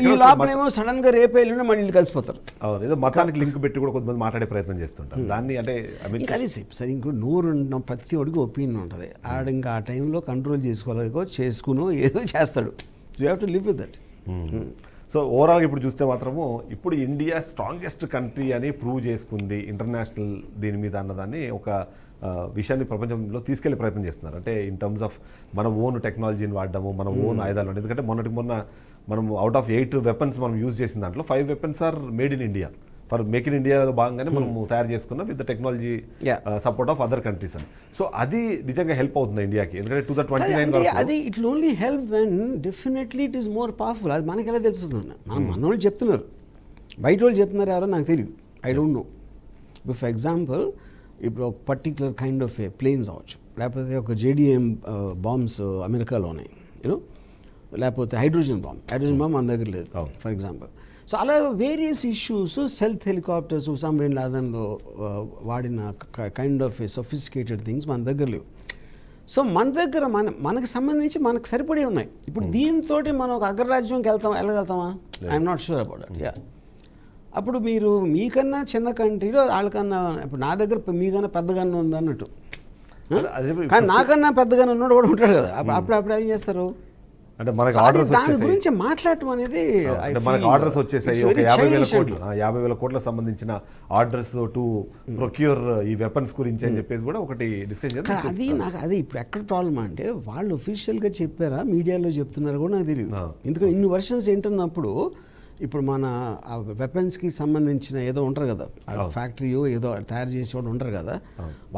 ఈ లోపలేమో సడన్గా రేపు వెళ్ళినా మళ్ళీ కలిసిపోతారు. అవును, ఏదో మతానికి లింక్ పెట్టి కూడా కొంతమంది మాట్లాడే ప్రయత్నం చేస్తుంటారు. దాన్ని అంటే అది సరే, ఇంకో నోరు ఉన్న ప్రతి ఒడికి ఒపీనియన్ ఉంటుంది. ఆడ ఇంకా ఆ టైంలో కంట్రోల్ చేసుకుని ఏదో చేస్తాడు. So you have to live with that. So ఓవరాల్గా ఇప్పుడు చూస్తే మాత్రము ఇప్పుడు ఇండియా స్ట్రాంగెస్ట్ కంట్రీ అని ప్రూవ్ చేసుకుంది ఇంటర్నేషనల్ దీని మీద అన్నదాన్ని ఒక విషయాన్ని ప్రపంచంలో తీసుకెళ్లే ప్రయత్నం చేస్తున్నారు. అంటే ఇన్ టర్మ్స్ ఆఫ్ మన ఓన్ టెక్నాలజీని వాడడము, మన ఓన్ ఆయుధాలు. ఎందుకంటే మొన్న మనం అవుట్ ఆఫ్ 8 వెపన్స్ మనం యూజ్ చేసిన దాంట్లో 5 weapons are made in India. For make in ఇండియాలో భాగంగానే మనం తయారు చేసుకున్నాం with the technology support of other countries అని. సో అది నిజంగా హెల్ప్ అవుతుంది ఇండియాకి. ఎందుకంటే 2029 అది it will only help when definitely it is more powerful. అది మనకి ఎలా తెలుస్తుంది? మన వాళ్ళు చెప్తున్నారు, బయట వాళ్ళు చెప్తున్నారు, ఎవరో నాకు తెలియదు, ఐ డోంట్ నో. ఇప్పుడు ఫర్ ఎగ్జాంపుల్ ఇప్పుడు ఒక పర్టికులర్ కైండ్ ఆఫ్ ప్లేన్స్ అవ్వచ్చు, లేకపోతే ఒక JDM బాంబ్స్ అమెరికాలో ఉన్నాయి, యూనో, లేకపోతే హైడ్రోజన్ బాంబ్ మన దగ్గర లేదు ఫర్ ఎగ్జాంపుల్. సో అలా various issues, stealth helicopters Osama bin లాదెన్లో వాడిన కైండ్ ఆఫ్ సొఫిస్టికేటెడ్ థింగ్స్ మన దగ్గర లేవు. సో మన దగ్గర మనకు సంబంధించి మనకు సరిపడి ఉన్నాయి. ఇప్పుడు దీంతో మనం ఒక అగ్రరాజ్యంకి వెళ్ళగలుగుతామా? I'm not sure about that. Yeah, అప్పుడు మీరు మీకన్నా చిన్న కంట్రీలో వాళ్ళకన్నా, ఇప్పుడు నా దగ్గర మీకన్నా పెద్దగానే ఉంది అన్నట్టు, కానీ నాకన్నా పెద్దగానే ఉన్నాడు కూడా ఉంటాడు కదా. అప్పుడు ఏం చేస్తారు? అంటే మనకి ఆర్డర్స్ దాని గురించి మాట్లాడటం అనేది మనకి ఆర్డర్స్ వచ్చేసాయి. ఒక 50,000 కోట్లకు సంబంధించిన ఆర్డర్స్ టు ప్రొక్యూర్ ఈ వెపన్స్ గురించి అని చెప్పేసి కూడా ఒకటి డిస్కస్ చేద్దాం. అది నాకు అది ఇప్పుడు ఎక్కడ ప్రాబ్లం అంటే వాళ్ళు ఒఫీషియల్గా చెప్పారా, మీడియాలో చెప్తున్నారు కూడా నాకు తెలియదు. ఎందుకంటే ఇన్ని వర్షన్స్ ఏంటన్నప్పుడు ఇప్పుడు మన వెపన్స్కి సంబంధించిన ఏదో ఉంటారు కదా ఫ్యాక్టరీయో ఏదో తయారు చేసేవాడు ఉంటారు కదా,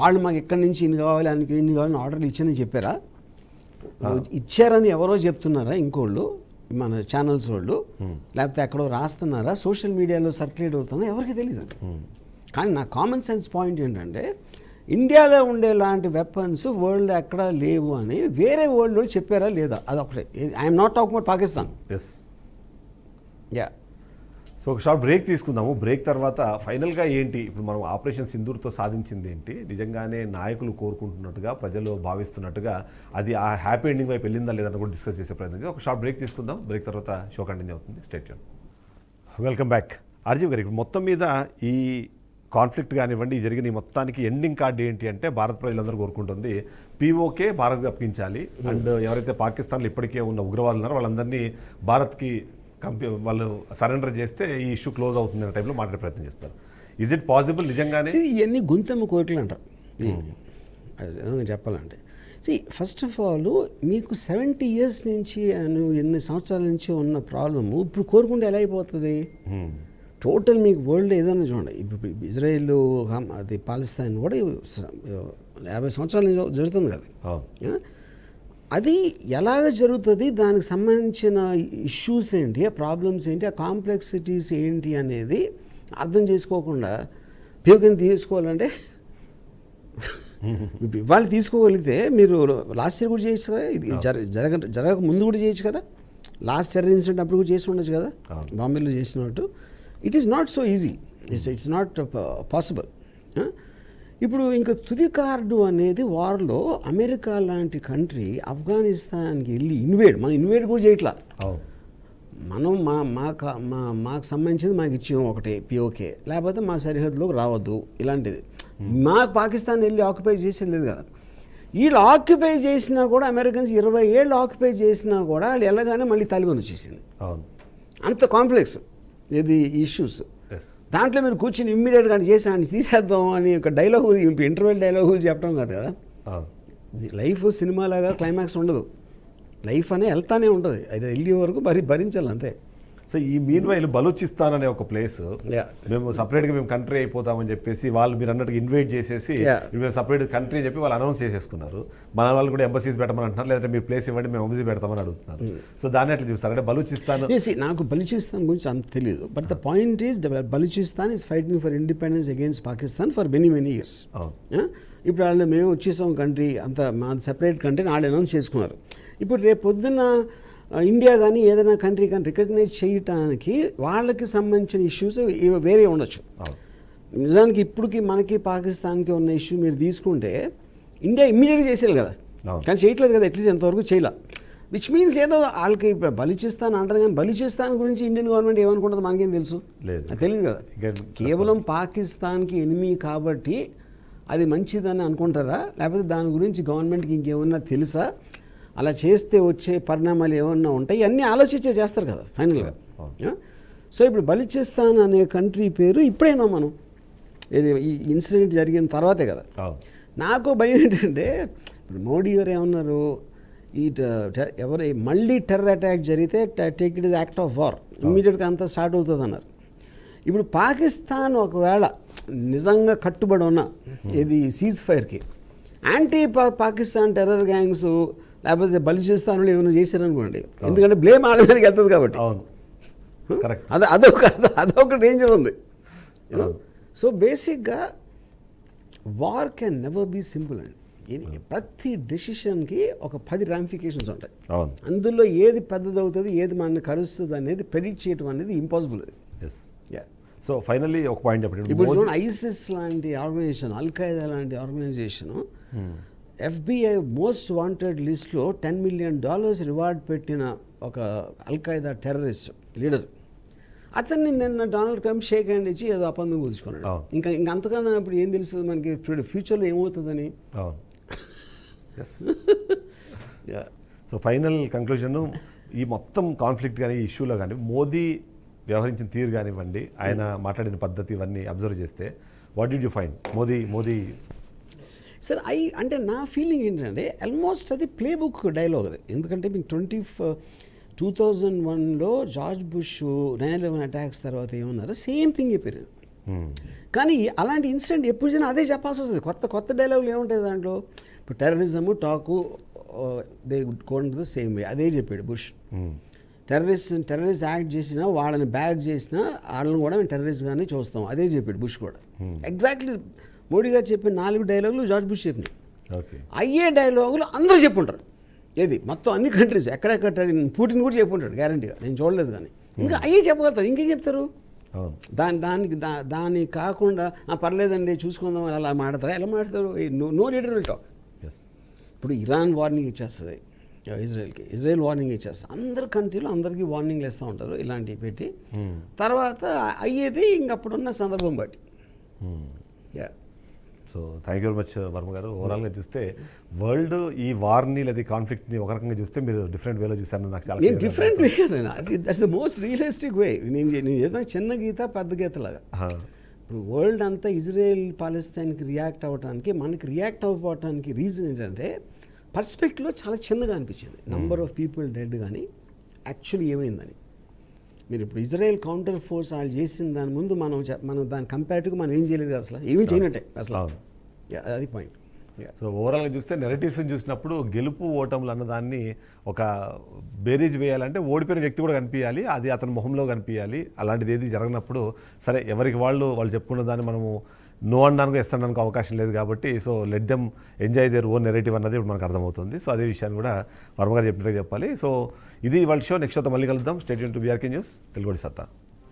వాళ్ళు మాకు ఎక్కడి నుంచి ఇన్ని కావాలి ఇన్ని కావాలని ఆర్డర్లు ఇచ్చారని చెప్పారా? ఇచ్చారని ఎవరో చెప్తున్నారా ఇంకోళ్ళు, మన ఛానల్స్ వాళ్ళు, లేకపోతే ఎక్కడో రాస్తున్నారా, సోషల్ మీడియాలో సర్క్యులేట్ అవుతుందా, ఎవరికి తెలియదు. కానీ నా కామన్ సెన్స్ పాయింట్ ఏంటంటే ఇండియాలో ఉండే లాంటి వెపన్స్ వరల్డ్ ఎక్కడా లేవు అని వేరే వరల్డ్లో చెప్పారా లేదా, అదొకటే. I'm not talking about Pakistan. Yeah. So ఒక షార్ట్ బ్రేక్ తీసుకుందాము. బ్రేక్ తర్వాత ఫైనల్గా ఏంటి ఇప్పుడు మనం ఆపరేషన్ సింధూర్తో సాధించింది ఏంటి, నిజంగానే నాయకులు కోరుకుంటున్నట్టుగా ప్రజలు భావిస్తున్నట్టుగా అది ఆ హ్యాపీ ఎండింగ్ వైపు వెళ్ళిందా లేదని కూడా డిస్కస్ చేసే ప్రయత్నం. ఒక షార్ట్ బ్రేక్ తీసుకుందాం. బ్రేక్ తర్వాత షో కంటిన్యూ అవుతుంది. Stay tune. Welcome back. RGV గారు, ఇప్పుడు మొత్తం మీద ఈ కాన్ఫ్లిక్ట్ కానివ్వండి, ఈ జరిగిన ఈ మొత్తానికి ఎండింగ్ కార్డ్ ఏంటి అంటే భారత ప్రజలందరూ కోరుకుంటుంది పీఓకే భారత్కి అప్పగించాలి, అండ్ ఎవరైతే పాకిస్తాన్లో ఇప్పటికే ఉన్న ఉగ్రవాదులు ఉన్నారో వాళ్ళందరినీ భారత్కి వాళ్ళు సరెండర్ చేస్తే ఈ ఇష్యూ క్లోజ్ అవుతుంది అనే టైంలో మాట్లాడే ప్రయత్నం చేస్తారు. ఈజ్ ఇట్ పాసిబుల్ నిజంగానే? ఇవన్నీ గుంతెమ్మ కోరికలు అంటారు చెప్పాలంటే. ఫస్ట్ ఆఫ్ ఆల్ మీకు 70 years నుంచి ఎన్ని సంవత్సరాల నుంచి ఉన్న ప్రాబ్లము ఇప్పుడు కోరుకుంటే ఎలా అయిపోతుంది? టోటల్ మీకు వరల్డ్ ఏదైనా చూడండి, ఇప్పుడు ఇజ్రాయెల్ అది పాకిస్తాన్ కూడా 50 సంవత్సరాల నుంచి జరుగుతుంది కదా. అది ఎలాగ జరుగుతుంది, దానికి సంబంధించిన ఇష్యూస్ ఏంటి, ఆ ప్రాబ్లమ్స్ ఏంటి, ఆ కాంప్లెక్సిటీస్ ఏంటి అనేది అర్థం చేసుకోకుండా పీఓకేని తీసుకోవాలంటే వాళ్ళు తీసుకోగలిగితే మీరు లాస్ట్ ఇయర్ కూడా చేయొచ్చు కదా, ఇది జరగక ముందు కూడా చేయొచ్చు కదా, లాస్ట్ టెర్రర్ ఇన్సిడెంట్ అప్పుడు కూడా చేసి ఉండొచ్చు కదా, బాంబేలో చేసినట్టు. It is not so easy, it's not possible. ఇప్పుడు ఇంకా తుది కార్డు అనేది వార్లో అమెరికా లాంటి కంట్రీ ఆఫ్ఘనిస్తాన్కి వెళ్ళి మనం ఇన్వేడ్ కూడా చేయట్లా. మనం మాకు సంబంధించింది మాకు ఇచ్చాం ఒకటే పీఓకే, లేకపోతే మా సరిహద్దులోకి రావద్దు ఇలాంటిది. మాకు పాకిస్తాన్ వెళ్ళి ఆక్యుపై చేసేది లేదు కదా. వీళ్ళు ఆక్యుపై చేసినా కూడా అమెరికన్స్ 20 ఏళ్ళు ఆక్యుపై చేసినా కూడా వాళ్ళు వెళ్ళగానే మళ్ళీ తాలిబాన్ వచ్చేసింది. అంత కాంప్లెక్స్ ఇది ఇష్యూస్. దాంట్లో మీరు కూర్చొని ఇమ్మీడియట్గా చేసి తీసేద్దాం అని ఒక డైలాగు, ఇంటర్వెల్ డైలాగులు చెప్పడం కాదు కదా. లైఫ్ సినిమాలాగా క్లైమాక్స్ ఉండదు, లైఫ్ అనే వెళ్తానే ఉంటుంది, అది వెళ్ళే వరకు భరించాలి అంతే. సో ఈ మీన్ వైల్ బలూచిస్తాన్ అనే ఒక ప్లేస్ మేము సపరేట్గా మేము కంట్రీ అయిపోతామని చెప్పేసి వాళ్ళు మీరు అన్నట్టుగా ఇన్వైట్ చేసేసి మేము సపరేట్ కంట్రీ అని చెప్పి వాళ్ళు అనౌన్స్ చేసేసుకున్నారు. మన వాళ్ళు కూడా ఎంబసీస్ పెట్టమని అంటున్నారు, లేదంటే మీ ప్లేస్ ఇవ్వండి మేము ఎంబసీ పెడతామని అడుగుతున్నారు. సో దాన్ని ఎట్లా చూస్తారు అంటే బలూచిస్తాన్? నాకు బలూచిస్తాన్ గురించి అంత తెలియదు, but the point is Balochistan is fighting for independence against Pakistan for many years. ఇప్పుడు వాళ్ళు మేము వచ్చేసాం కంట్రీ అంత మా సపరేట్ కంట్రీ వాళ్ళు అనౌన్స్ చేసుకున్నారు. ఇప్పుడు రేపు పొద్దున్న ఇండియా కానీ ఏదైనా కంట్రీ కానీ రికగ్నైజ్ చేయటానికి వాళ్ళకి సంబంధించిన ఇష్యూస్ వేరే ఉండొచ్చు. నిజానికి ఇప్పటికి మనకి పాకిస్తాన్కి ఉన్న ఇష్యూ మీరు తీసుకుంటే ఇండియా ఇమ్మీడియట్గా చేసేయాలి కదా, కానీ చేయట్లేదు కదా, అట్లీస్ట్ ఎంతవరకు చేయలే. విచ్ మీన్స్ ఏదో వాళ్ళకి బలూచిస్తాన్ అంటారు, కానీ బలూచిస్తాన్ గురించి ఇండియన్ గవర్నమెంట్ ఏమనుకుంటుంది మనకేం తెలుసు? తెలియదు కదా. కేవలం పాకిస్తాన్కి ఎనిమీ కాబట్టి అది మంచిదని అనుకుంటారా, లేకపోతే దాని గురించి గవర్నమెంట్కి ఇంకేమన్నా తెలుసా, అలా చేస్తే వచ్చే పరిణామాలు ఏమన్నా ఉంటాయి, అన్నీ ఆలోచించే చేస్తారు కదా ఫైనల్గా. సో ఇప్పుడు బలూచిస్తాన్ అనే కంట్రీ పేరు ఇప్పుడైనా మనం ఇది ఈ ఇన్సిడెంట్ జరిగిన తర్వాతే కదా. నాకు భయం ఏంటంటే ఇప్పుడు మోడీ గారు ఏమన్నారు, ఈ మళ్ళీ టెర్రర్ అటాక్ జరిగితే take it is act of war, ఇమ్మీడియట్గా అంతా స్టార్ట్ అవుతుంది అన్నారు. ఇప్పుడు పాకిస్తాన్ ఒకవేళ నిజంగా కట్టుబడి ఉన్న ఇది సీజ్ ఫైర్కి యాంటీ పాకిస్తాన్ టెర్రర్ గ్యాంగ్స్ లేకపోతే బలూచిస్తాన్లో ఏమైనా చేశారనుకోండి, ఎందుకంటే బ్లేమ్ వాళ్ళ మీదకి వెళ్తుంది కాబట్టి. అదొక డేంజర్ ఉంది. సో బేసిక్గా war can never be simple అండి. ప్రతి డెసిషన్కి ఒక 10 రామిఫికేషన్స్ ఉంటాయి. అందులో ఏది పెద్దదవుతుంది, ఏది మనల్ని కలుస్తుంది అనేది ప్రెడిక్ట్ చేయడం అనేది ఇంపాసిబుల్. సో ఫైనల్లీ ఒక పాయింట్ చెప్పండి. ఇప్పుడు చూడండి, ఐసిస్ లాంటి ఆర్గనైజేషన్, అల్ఖైదా లాంటి ఆర్గనైజేషను FBI మోస్ట్ వాంటెడ్ లిస్ట్లో $10 million రివార్డ్ పెట్టిన ఒక అల్ఖైదా టెర్రరిస్ట్ లీడర్, అతన్ని నిన్న డొనాల్డ్ ట్రంప్ షేక్ హ్యాండ్ ఇచ్చి ఏదో అపందం కూర్చుకున్నాడు. ఇంకా అంతకన్నా ఇప్పుడు ఏం తెలుస్తుంది మనకి ఇప్పుడు ఫ్యూచర్లో ఏమవుతుందని. సో ఫైనల్ కంక్లూజన్, ఈ మొత్తం కాన్ఫ్లిక్ట్ కానీ ఈ ఇష్యూలో కానీ మోదీ వ్యవహరించిన తీరు కానివ్వండి, ఆయన మాట్లాడిన పద్ధతి ఇవన్నీ అబ్జర్వ్ చేస్తే what did you find Modi? Sir అంటే నా ఫీలింగ్ ఏంటంటే ఆల్మోస్ట్ అది ప్లే బుక్ డైలాగ్ అది. ఎందుకంటే మీకు 2001లో జార్జ్ బుష్ 9/11 అటాక్స్ తర్వాత ఏమన్నారు, సేమ్ థింగ్ చెప్పారు. కానీ అలాంటి ఇన్సిడెంట్ ఎప్పుడు జరిగినా అదే చెప్పాల్సి వస్తుంది. కొత్త కొత్త డైలాగులు ఏముంటాయి దాంట్లో. ఇప్పుడు terrorism talk they code the same way, అదే చెప్పాడు బుష్. టెర్రరిస్ట్ యాక్ట్ చేసినా, వాళ్ళని బ్యాక్ చేసినా వాళ్ళని కూడా మేము టెర్రరిస్ట్గానే చూస్తాం, అదే చెప్పాడు బుష్ కూడా. ఎగ్జాక్ట్లీ మోడీ గారు చెప్పిన 4 డైలాగులు జార్జ్ బుష్ చెప్పినాయి. అయ్యే డైలాగులు అందరూ చెప్పుంటారు. ఏది మొత్తం అన్ని కంట్రీస్ ఎక్కడెక్కడ పుటిన్ కూడా చెప్పుంటాడు గ్యారంటీగా, నేను చూడలేదు. కానీ ఇంకా అయ్యే చెప్పగలుగుతారు, ఇంకేం చెప్తారు. దాన్ని కాకుండా పర్లేదండి చూసుకుందాం అని అలా మాట్లాడతారు. ఎలా మాట్లాడతారు? No leader will talk. ఇప్పుడు ఇరాన్ వార్నింగ్ ఇచ్చేస్తుంది ఇజ్రాయెల్కి, ఇజ్రాయెల్ వార్నింగ్ ఇచ్చేస్తుంది. అందరు కంట్రీలో అందరికీ వార్నింగ్లు ఇస్తూ ఉంటారు ఇలాంటివి పెట్టి. తర్వాత అయ్యేది ఇంకప్పుడున్న సందర్భం బట్టి. So thank you very much Varma గారు. ఓవరాల్గా చూస్తే వరల్డ్ ఈ వార్ని లేదా కాన్ఫ్లిక్ట్ని ఒక రకంగా చూస్తే మీరు డిఫరెంట్ వేలో చూసారని నాకు చాలా నేను డిఫరెంట్ వే కదండి, అది దట్స్ ద మోస్ట్ రియలిస్టిక్ వే. నేను ఏదో చిన్న గీత పెద్ద గీతలాగా. ఇప్పుడు వరల్డ్ అంతా ఇజ్రాయెల్ పాలస్తీన్కి రియాక్ట్ అవ్వడానికి, మనకి రియాక్ట్ అవ్వడానికి రీజన్ ఏంటంటే పర్స్పెక్టివ్లో చాలా చిన్నగా అనిపించింది. నంబర్ ఆఫ్ పీపుల్ డెడ్, కానీ యాక్చువల్లీ ఏమైందని. మీరు ఇప్పుడు ఇజ్రాయెల్ కౌంటర్ ఫోర్స్ వాళ్ళు చేసిన దాని ముందు మనం దాని కంపారిటివ్గా మనం ఏం చేయలేదు అసలు, ఏమీ చేయనట్టే అసలు. అది పాయింట్. సో ఓవరాల్గా చూస్తే నెరేటివ్స్ని చూసినప్పుడు గెలుపు ఓటములు అన్నదాన్ని ఒక బేరీజ్ వేయాలంటే ఓడిపోయిన వ్యక్తి కూడా కనిపించాలి, అది అతని మొహంలో కనిపించాలి. అలాంటిది ఏది జరగనప్పుడు సరే ఎవరికి వాళ్ళు చెప్పుకున్న దాన్ని మనము నో అనడానికి ఎస్ అనడానికి అవకాశం లేదు కాబట్టి so let them enjoy their own narrative అన్నది ఇప్పుడు మనకు అర్థమవుతుంది. సో అదే విషయాన్ని కూడా వర్మ గారు చెప్పినట్టుగా చెప్పాలి. సో ఇది వాళ్ళ షో. నెక్స్ట్ షోతో మళ్ళీ కలుద్దాం. Stay tune to BRK news Telugu సత్తా.